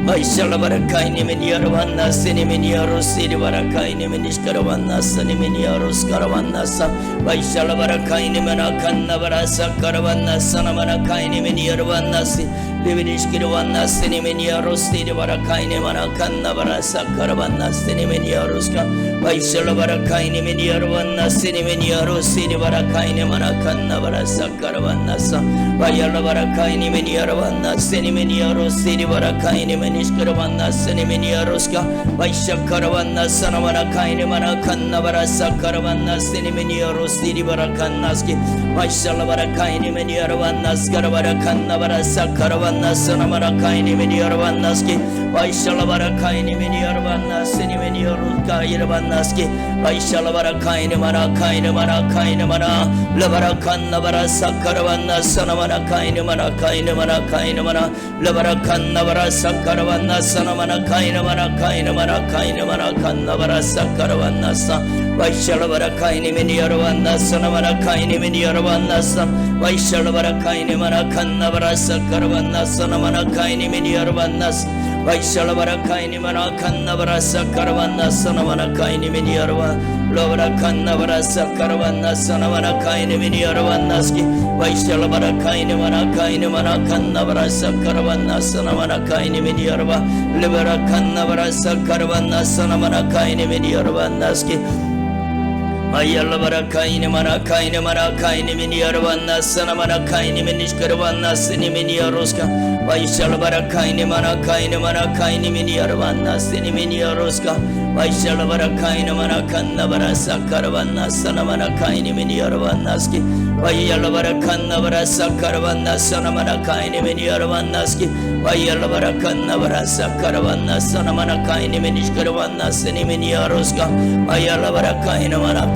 Maşallah barakayni men yarvanna seni men yarus seni barakayni men işkaravanna seni men yarus karavanna sa Maşallah barakayni men akanna barasa karavanna sana barakayni men yarvanna si Livin işkaravanna seni men yarus seni barakayni men akanna barasa karavanna seni men yarus ka Maşallah barakayni men yarvanna seni men yarus seni barakayni men akanna barasa karavanna sa Maşallah barakayni men yarvanna seni men yarus seni barakayni men Nishkaravanna seni meni yaroska Vaishya karavanna sanamana kaini mana kanna varasa karavanna seni meni yaros diri barakannaski Vaishya lavara kaini meni yaravannas karavara kanna varasa karavanna sanamana kaini meni yaravannaski Vaishya lavara kaini meni yaravannas seni meni yaroska yaravannaski Vaishya lavara kaini mana lavara kanna varasa karavanna sanamana kaini mana lavara kanna varasa karavanna sanamana kaina mana kanna varasa karavanna sa Vaishalavara kaini meni yaravanna sanamana kaini meni yaravanna sa Vaishalavara kaini mana kanna varasa karavanna sanamana kaini meni yaravanna Vaishalavara kaini mana kanna varasa karavanna sanamana kaini meni yaravanna Lavara kanna varasa karavanna sanamana kaini meni yaravannaski Vaishalavara kaini mana kanna varasa karavanna sanamana kaini meni yaravanna Lavara kanna varasa karavanna sanamana kaini meni yaravannaski Mayalla barakaini mana kaini meni yaravanna sanamana kaini meni shkaravanna seni meni yaroska Vaishala barakaini mana kaini meni yaravanna seni meni yaroska Vaishala barakaini mana kanna varasa karavanna sanamana kaini meni yaravannaski Vaishala barakanna varasa karavanna sanamana kaini meni yaravannaski Vaishala barakanna varasa karavanna sanamana kaini meni shkaravanna seni meni yaroska Vaishala barakaini mana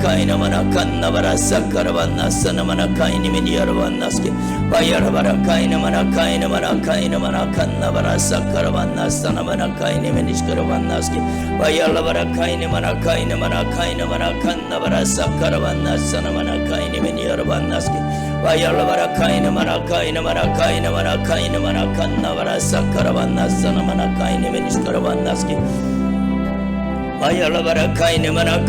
kanna varasa karavanna sanamana kaini meni yaravannaski Vaishala barakaini mana kanna varasa karavanna sanamana kaini meni shkaravannaski Vaishala barakaini mana kanna varasa karavanna sanamana kaini meni yaravannaski Vaishala barakaini mana kanna varasa karavanna sanamana kaini meni shkaravannaski Vaishala barakaini mana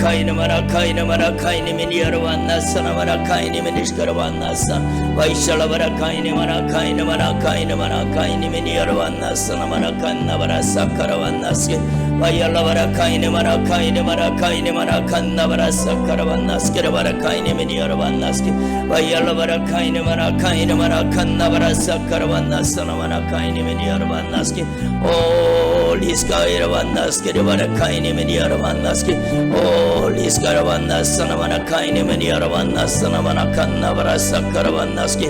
kaini meni yaravanna sanamana kaini meni shkaravanna sa Vaishala barakaini mana kaini meni yaravanna sanamana kanna varasa karavannaski Vaishala barakaini mana kanna varasa karavannaski barakaini meni yaravannaski Vaishala barakaini mana kanna varasa karavanna sanamana kaini meni yaravannaski Oh liska yaravannaski barakaini meni yaravannaski Oh liska yaravannas sanamana kaini meni yaravannas sanamana kanna varasa karavannaski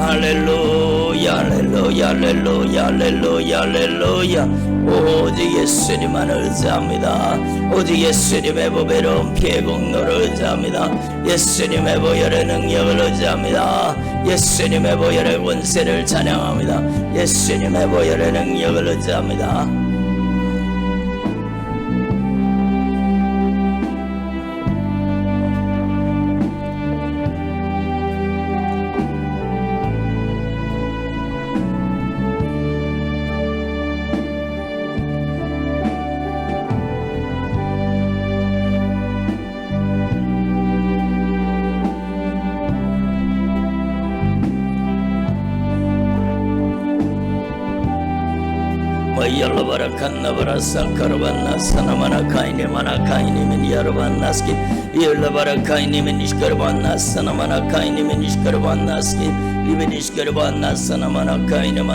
Hallelujah, hallelujah, hallelujah, hallelujah, hallelujah. 오직 예수님만을 의지합니다. 오직 예수님의 보배로운 피의 공로를 의지합니다. 예수님의 보혈의 능력을 의지합니다. 예수님의 보혈의 권세를 찬양합니다. 예수님의 보혈의 능력을 의지합니다. Vaishala barakanna varasa karavanna sanamana kaini meni yaravannaski Yalla barakaini meni shkaravanna sanamana kaini meni shkaravannaski Liviniskaravanna sanamana kaini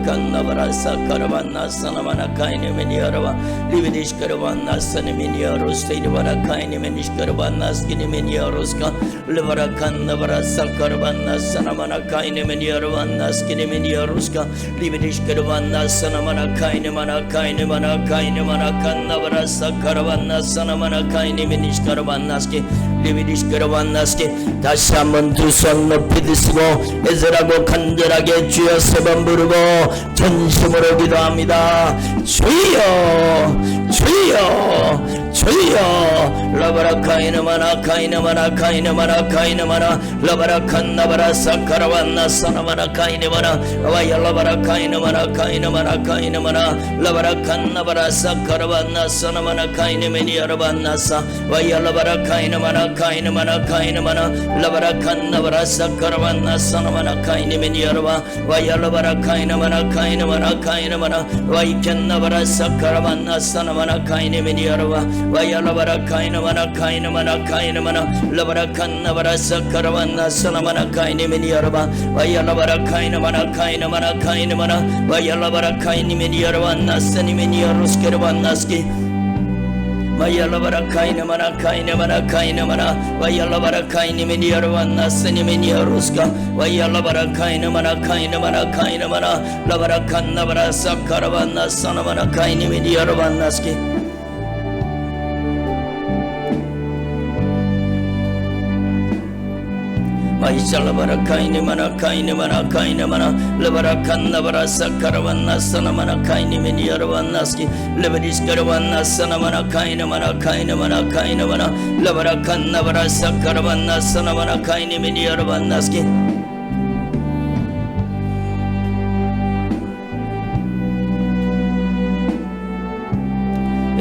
kanna varasa karavanna sanamana kaini meni yarava Liviniskaravanna sanamini yarosti varakaini meni shkaravannaski meni yaroska Livara kanna varasa karavanna sanamana kaini meni yaravannaski meni yaroska Liviniskaravanna sanamana kaini kanna varasa karavanna sanamana kaini meni shkaravannaski Liviniskaravannaski 다시 한번 두 손 높이 드시고 애절하고 간절하게 주여 세 번 부르고 전심으로 기도합니다. 주여 주여 주여 라바라카이나마나 카이나마나 카이나마나 카이나마나 라바라칸나바라 사카라반나 사나마나 카이나마나 와야라바라카이나마나 카이나마나 카이나마나 라바라칸나바라 사카라반나 사나마나 카이네메니아라반나사 와야라바라카이나마나 카이나마나 카이나마나 라바라칸나바라 사카라반나 사나마나 카이네메니아라바 와야라바라카이나마나 카이나마나 카이나마나 와이켄나바라 사카라반나 사나마나 카이네메니아라바 와야라바라카이나마나 카이나마나 카이나마나 라바라칸나바라 사카라반나 사나마나 카이네메니아라바 와야라바라카이나마나 카이나마나 카이나마나 와야라바라카이네메니아라반나 사니메니아로스케라반나스키 와야라바라카이나마나 카이나마나 카이나마나 와야라바라카이네메니아라반나 사니메니아로스카 와야라바라카이나마나 카이나마나 카이나마나 라바라칸나바라 사카라반나 사나마나 카이네메니아라반나스키 마이샬라바라 카이네마나 카이네마나 카이네마나 라바라칸나바라 사카라반나 사나마나 카이네메니아라반나스키 레베리스카라반나 사나마나 카이네마나 카이네마나 카이네마나 라바라칸나바라 사카라반나 사나마나 카이네메니아라반나스키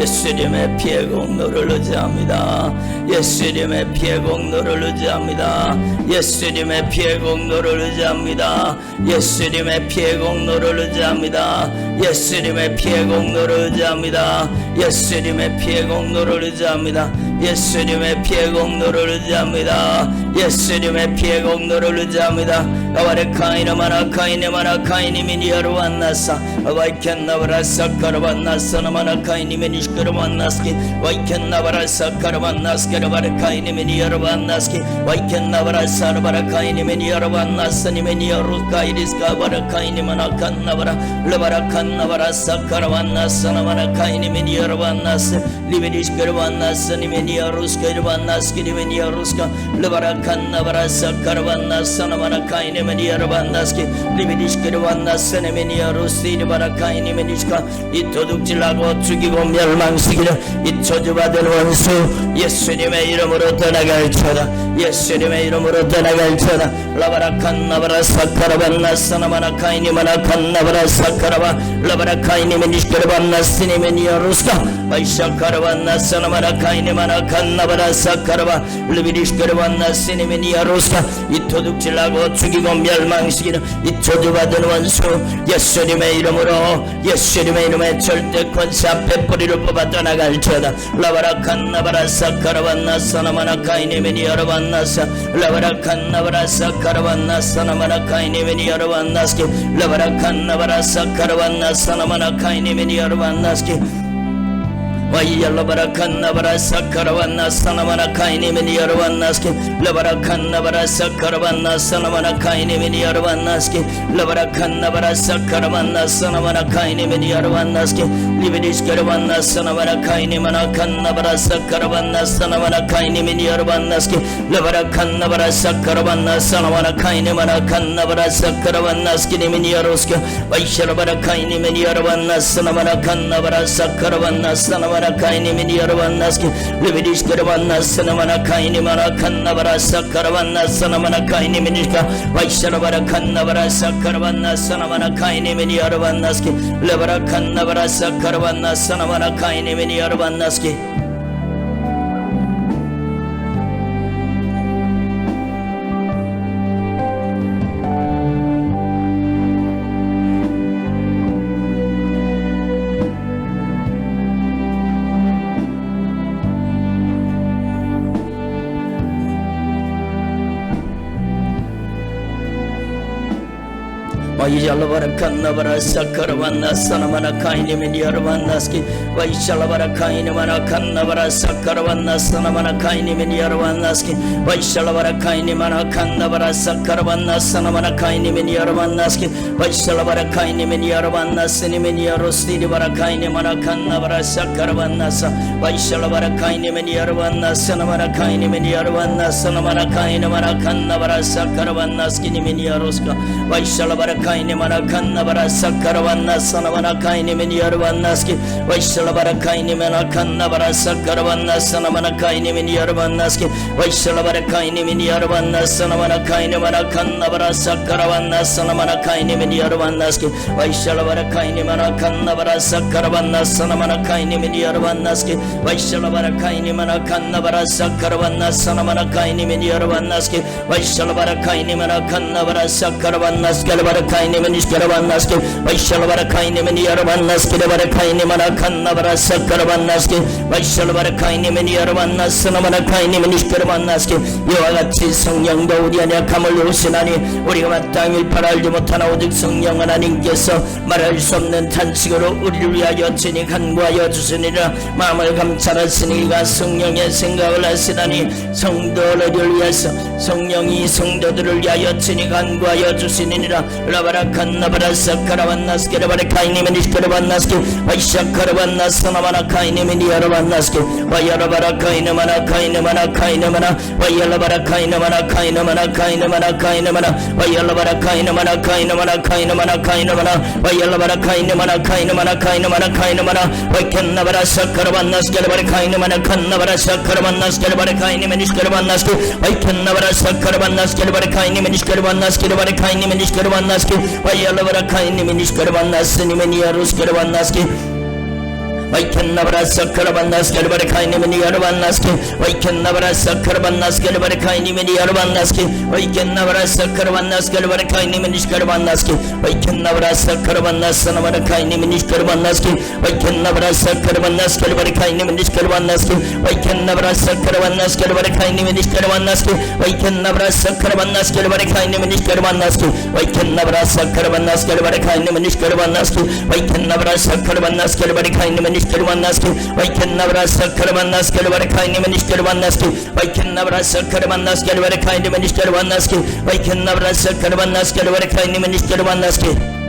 예수님의 피의 공로를 의지합니다. 예수님의 피의 공로를 의지합니다. 예수님의 피의 공로를 의지합니다. 예수님의 피의 공로를 의지합니다. 예수님의 피의 공로를 의지합니다. 예수님의 피의 공로를 의지합니다. 예수님의 피의 공로를 의지합니다. 예수님의 피의 공로를 의지합니다. 아바레 카이나마나 카이네마나 카이니미니아로 만나사 아바이켄나바라 사카라반나사나마나 카이니미니시카라반나스키 와이켄나바라 사카라반나스케라바레 카이니미니아로 만나스키 와이켄나바라 사라바라 카이니미니아로 만나사니미니아로 카이리스카바라 카이니마나 칸나바라 레바라 칸나바라 사카라반나사나마나 카이니미니아로 만나스 리베리시카라반나사니미니아로스케라반나스키리미니아로스카 레바라 칸나바라 사카라반나사나마나 카이니 메니아라반나스키 리비디시케르반나스네메니아로스티리바라카이니메니시카 이 도둑질하고 죽이고 멸망시키는 이 저주받은 원수 예수님의 이름으로 떠나갈지어다. 예수님의 이름으로 떠나갈지어다. 라바라칸나바라 사카라반나사나마나 카이니마나 칸나바라 사카라바 라바라카이니메니시케르반나스니메니아로스카 마이샤카라반나사나마나 카이니마나 칸나바라 사카라바 리비디시케르반나스니메니아로스카 이 도둑질하고 죽이고 멸망시키는 이 저주받은 원수 예수님의 이름으로 예수님의 이름에 절대 권세 앞에 뿌리를 뽑아 떠나갈지어다. 라바라칸나바라 사카라반나 사나마나 카이네메니아라반나사 라바라칸나바라 사카라반나 사나마나 카이네메니아라반나스키 라바라칸나바라 사카라반나 사나마나 카이네메니아라반나스키 와이얄라바라칸나바라 사카라반나 사나마나 카이네메니아라반나스키 라바라칸나바라 사카라반나 사나마나 카이네메니아라반나스키 라바라칸나바라 사카라반나 사나마나 카이네메니아라반나스키 리베리스카라반나 사나마나 카이네마나 칸나바라 사카라반나 사나마나 카이네메니아라반나스키 라바라칸나바라 사카라반나 사나마나 카이네마나 칸나바라 사카라반나스키 네메니아로스키 와이샬라바라 카이네메니아라반나 사나마나 칸나바라 사카라반나 사나마나 카이니미니아라반나스키 리비디시카라반나사나마나 카이니마나 칸나바라 사카라반나 사나마나 카이니미니카 와이샤라바라 칸나바라 사카라반나 사나마나 카이니미니아라반나스키 레바라 칸나바라 사카라반나 사나마나 카이니미니아라반나스키 와이샬라바라 칸나바라 사카라반나 사나마나 카이니메니아라반나스키 와이샬라바라 카이니마나 칸나바라 사카라반나 사나마나 카이니메니아라반나스키 와이샬라바라 카이니마나 칸나바라 사카라반나 사나마나 카이니메니아라반나스키 와이샬라바라 카이니메니아라반나 스니메니아로스티리바라 카이니마나 칸나바라 사카라반나사 와이샬라바라 카이니메니아라반나 사나마나 카이니메니아라반나 사나마나 카이니마나 칸나바라 사카라반나스키 니메니아로스카 와이샬라바라 kainimana kannabara sakkaravanna sanamana kainimin yarvannaski vaishalabara kainimana kannabara sakkaravanna sanamana kainimin yarvannaski vaishalabara kainimin yarvanna sanamana kainimana kannabara sakkaravanna sanamana kainimin yarvannaski vaishalabara kainimana kannabara sakkaravanna sanamana kainimin yarvannaski vaishalabara kainimana kannabara sakkaravanna sanamana kainimin yarvannaski vaishalabara kainimana kannabara sakkaravannas galabara kainimin ishkaravannaski vaishalabara kainimin yarvannaski galabara kainimana kannabara sakkaravannaski vaishalabara kainimin yarvannas sanamana kainimin ishkaravan나스게 이와 같이 성령도 우리 안에 감을 오시나니 우리가 마땅히 바라지 못하나 오직 성령 하나님께서 말할 수 없는 탄식으로 우리를 위하여 친히 간구하여 주시니라. 마음을 감찰하시니 이가 성령의 생각을 하시나니 성도들을 위해서 성령이 성도들을 위하여 친히 간구하여 주시니라. 라바라 칸나바라 사카라반나스게 라바라 카이니멘 이스카라반나스게 와이샤카라반나스 나마나 카이니멘 이아라반나스게 와야라바라 카이나마나 카이나마나 카이나마나 와이알라바라 카이나마나 카이나마나 카이나마나 카이나마나 와이알라바라 카이나마나 카이나마나 카이나마나 카이나마나 와이알라바라 카이나마나 카이나마나 카이나마나 카이나마나 와이켄나바라 사카라반나스게 라바라 카이나마나 칸나바라 사카라반나스게 라바라 카이니멘 이스카라반나스게 와이켄나바라 사카라반나스게 라바라 카이니멘 이스카라반나스게 라바라 카이니멘 이스카라반나스게 와이알라바라 카이니멘 이스카라반나스 니멘 이아루스카라반나스게 와이켄나바라 사카라반나스게 라바라 카이니멘 이아루반나스게 와이켄나바라 사카라반나스게 라바라 카이니멘 이아루반나스게 와이켄나바라 사카라반나스게 라바라 카이니멘 이스카라반나스게 와이켄나바라 사카라반나스 나바라 카이니멘 이스카라반나스게 와이켄나바라 사카라반나스게 라바라 카이니멘 이스카라반나스게 와이켄나바라 사카라반나스게 라바라 카이니멘 이스카라반나스게 와이켄나바라 사카라반나스게 라바라 카이니멘 이스카라반나스게 와이켄나바라 사카라반나스게 라바라 카이니멘 이스카라반나스게 와이켄나바라 사카라반나스게 라바라 카이니멘 이스카라반나스게 와이켄나바라 사카라반나스게 라바라 카이니멘 이스카라반나스게 와이켄나바라 사카라반나스게 라바라 카이니멘 이스카라반나스게 와이켄나바라 사카라반나스게 라바라 카이니멘 이스카라반나스게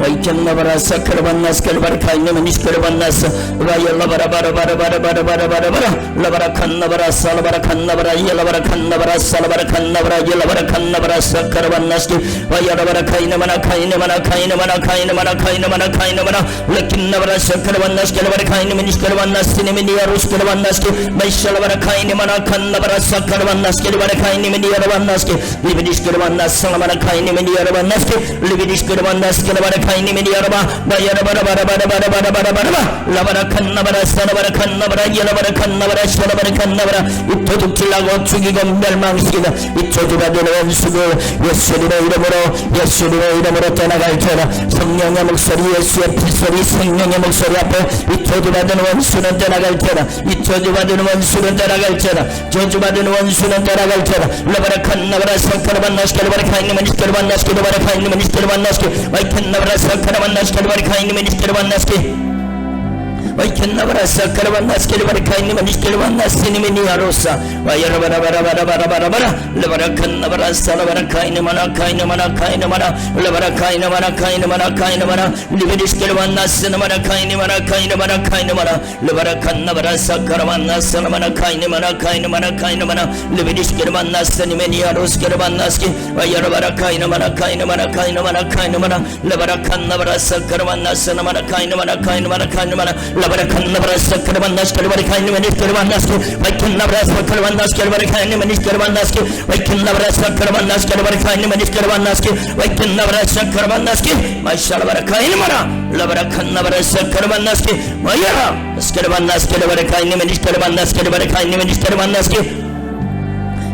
와이켄나바라 사카라반나스 갈바라 카이니멘 이스카라반나스 와이알라바라 바라바라바라바라바라바라바라 라바라 칸나바라 살바라 칸나바라 이알라바라 칸나바라 살바라 칸나바라 이알라바라 칸나바라 사카라반나스 와이알라바라 카이나마나 카이나마나 카이나마나 카이나마나 카이나마나 카이나마나 레킨나바라 사카라반나스 갈바라 카이니멘 이스카라반나스 니멘 이아루스카라반나스 마이샬라바라 카이니마나 칸나바라 사카라반나스 갈바라 카이니멘 이아라반나스 리비디스카라반나스 살바라 카이니멘 이아라반나스 리비디스카라반나스 갈바라 카이니멘 이아라바 바야라바라바라바라바라바라바라바라 라바라 칸나바라 사라바라 칸나바라 이알라바라 칸나바라 샤라바라 칸나바라 이 도둑질하고 죽이고 멸망시키다 이 저주받은 원수를 예수님의 이름으로 떠나갈지어다. 성령의 목소리 예수의 피소리 성령의 목소리 앞에 이 저주받은 원수는 떠나갈지어다. 이 저주받은 원수는 떠나갈지어다. 저주받은 원수는 떠나갈지어다. 라바라 칸나바라 사카라반나스 갈바라 카이니멘 이스카라반나스 갈바라 카이니멘 이스카라반나스 와이켄나바라 사카라반나스 갈바라 카이니멘 이스카라반나스 와이켄나바라 사카라반나스 갈바라 카이니멘 이스카라반나스 니멘 이아루사 와야라바라바라바라바라바라바라 라바라 칸나바라 사라바라 카이니마나 카이니마나 카이니마나 라바라 카이니마나 카이니마나 카이니마나 리베디스카라반나스 나마나 카이니마나 카이니마나 카이니마나 라바라 칸나바라 사카라반나스 나마나 카이니마나 카이니마나 카이니마나 리베디스카라반나스 니멘 이아루스카라반나스 와야라바라 카이니마나 카이니마나 카이니마나 카이니마나 라바라 칸나바라 사카라반나스 나마나 카이니마나 카이니마나 카이니마나 라바라 칸나바라 사카라반나스 갈바라 카이니멘 이스카라반나스 와이켄나바라 사카라반나스 갈바라 카이니멘 이스카라반나스 와이켄나바라 사카라반나스 갈바라 카이니멘 이스카라반나스 와이켄나바라 사카라반나스 마샬라바라 카이니마나 라바라 칸나바라 사카라반나스 와야라 스카라반나스 갈바라 카이니멘 이스카라반나스 갈바라 카이니멘 이스카라반나스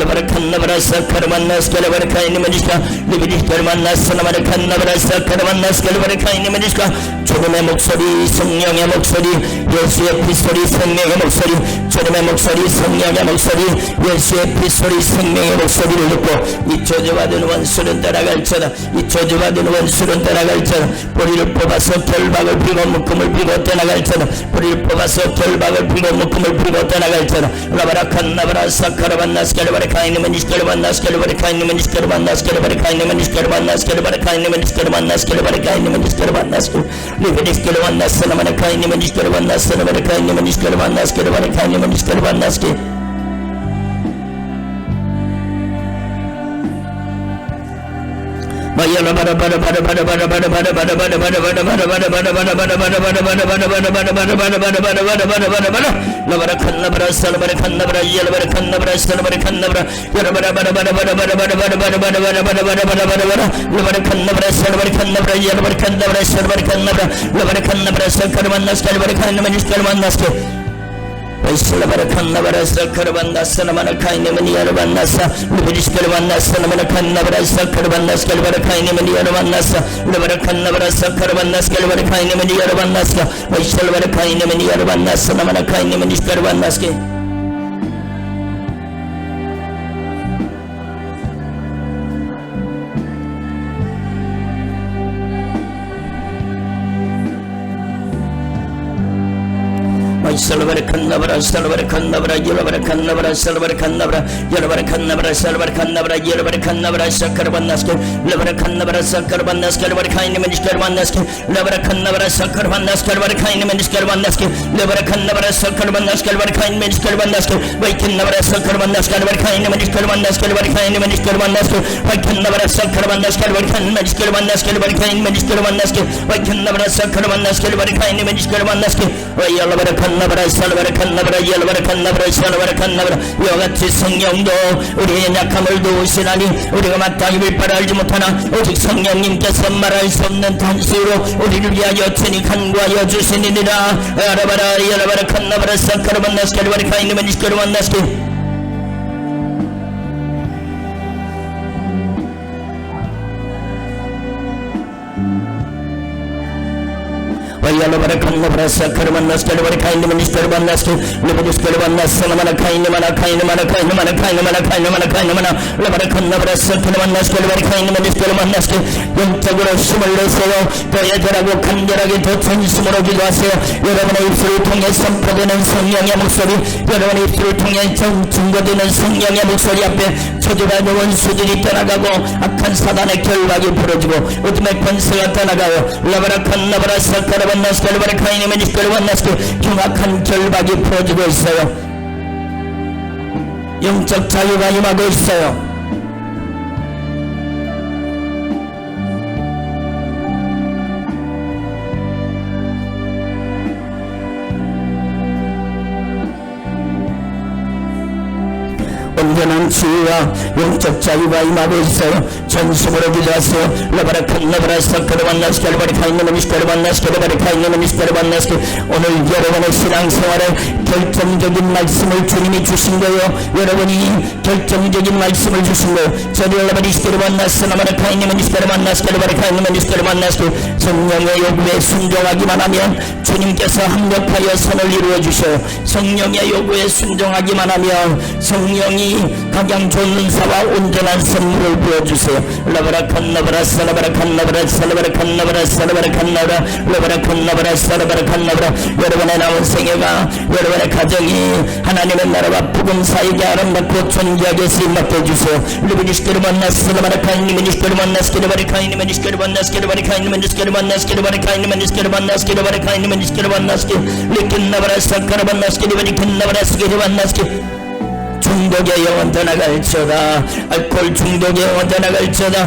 라바라칸나바라사 카르만나스 켈바라카이니메니스카 리비디스켈만나스 나마라칸나바라사 카르만나스 켈바라카이니메니스카 주님의 목소리 성령의 목소리 예수의 핏소리 생명의 목소리 주님의 목소리 성령의 목소리 예수의 핏소리 생명의 목소리를 듣고 이 저주받은 원수는 떠나갈지어다 이 저주받은 원수는 떠나갈지어다 뿌리를 뽑아서 결박을 피고 묶음을 피고 떠나갈지어다 뿌리를 뽑아서 결박을 피고 묶음을 피고 떠나갈지어다 라바라칸나바라사 카르만나스 켈바라카이니메니스 켈바나스 켈바라카이니메니스 켈바나스 켈바라카이니메니스 켈바나스 켈바라카이니메니스 켈바나스 켈바라카이니메니스 켈바나스 리베디스 켈바나스 나마라카이니메니스 켈바나스 나마라카이니메니스 켈바나스 켈바라카이니메니스 켈바나스 Salabarakannabarasa Karabanasa Namanakainimani Arabanasa Libidishkarabanasa Namanakanabarasa Karabanas Kalvarakainimani Arabanasa Labarakannabarasa Karabanas Kalvarakainimani Arabanasa Vaishalvarakainimani Arabanasa Namanakainimani Karabanaski Salabarakanabra, Salabarakanabra, Yelabarakanabra, Salabarakanabra, Yelabarakanabra, Salabarakanabra, Yelabarakanabra, Sakarabanaski, Labarakanabra, Sakarabanaski, Labarakainimanis Karabanaski, Labarakanabra, Sakarabanaski, Labarakainimanis Karabanaski, Labarakanabra, Sakarabanaski, Labarakainimanis Karabanaski, Vaikinabra, Sakarabanaski, Labarakainimanis Karabanaski, Labarakainimanis Karabanaski, Vaikinabra, Sakarabanaski, Labarakainimanis Karabanaski, Labarakainimanis Karabanaski, Vaikinabra, Sakarabanaski, Labarakainimanis Karabanaski, Yelabarakanabra, 살바라칸나브라 열바라칸나브라 살바라칸나브라 이와 같이 성령도 우리의 약함을 도우시나니 우리가 마땅히 바라 알지 못하나 오직 성령님께서 말할 수 없는 단수로 우리를 위하여 친히 간구하여 주시니라 아라바라 열바라칸나브라 사카르반나스 칼바리카이니메니스 카르반나스키 Yalabarakanabra Sakaramanas Kalvarakainimanis Karabanaski, Libidis Karabanas, Salamakainamana, Labarakanabra Sakaramanas Kalvarakainimanis Karamanaski, Yantagura Sumaleseo, Toyatarago Kandaragi, Totsumorogi Gaseo, Yaramani Fruitung and Sampadan and Sangyang Yamusari, Yaramani Fruitung and Tungadin and Sangyang Yamusari, Chodivano and Suditanagago, Akansadana Kelvagi Projo, Utmek Pansatanagayo, Labarakanabra Sakaraban 스칼바라카이니메니스 칼바나스키 흉악한 결박이 풀어지고 있어요. 영적 자유가 임하고 있어요. 온전한 치유와 영적 자유가 임하고 있어요. 전심으로 기도하세요. 라바라칸나브라 사카르반나스 칼바리카이니메니스 칼바나스 칼바리카이니메니스 칼바나스 오늘 여러분의 신앙생활에 결정적인 말씀을 주님이 주신 거예요. 여러분이 결정적인 말씀을 주신 거예요. 저리라바리스 칼바나스 나바라카이니메니스 칼바나스 칼바리카이니메니스 칼바나스 성령의 요구에 순종하기만 하면 주님께서 합력하여 선을 이루어 주셔요. 성령의 요구에 순종하기만 하면 성령이 가장 좋은 은사와 온전한 선물을 부어주세요. 라바라칸나브라 살바라칸나브라 살바라칸나브라 살바라칸나브라 라바라칸나브라 살바라칸나브라 여러분의 남은 생애가 여러분의 가정이 하나님의 나라와 복음 사역에 아름답고 존귀하게 쓰임받게 해주세요. 리비니스케르만나스 살바라카이니메니스케르만나스 케르바리카이니메니스케르만나스 케르바리카이니메니스케르만나스 케르바리카이니메니스케르만나스 케르바리카이니메니스케르만나스 리킨나브라 사카라반나스 케르바리킨나브라 스케르만나스 중독의 영혼 떠나갈지어다. 알코올 중독의 영혼 떠나갈지어다.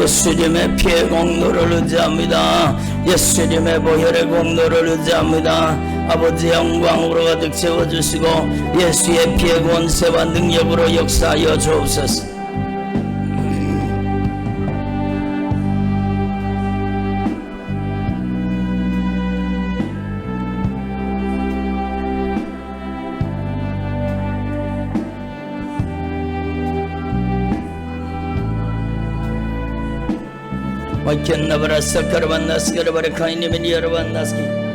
예수님의 피의 공로를 의지합니다. 예수님의 보혈의 공로를 의지합니다. 아버지 영광으로 가득 채워주시고 예수의 피의 권세와 능력으로 역사하여 주옵소서. Makin nabara sakar bandas kar barakaini meni arbandas ki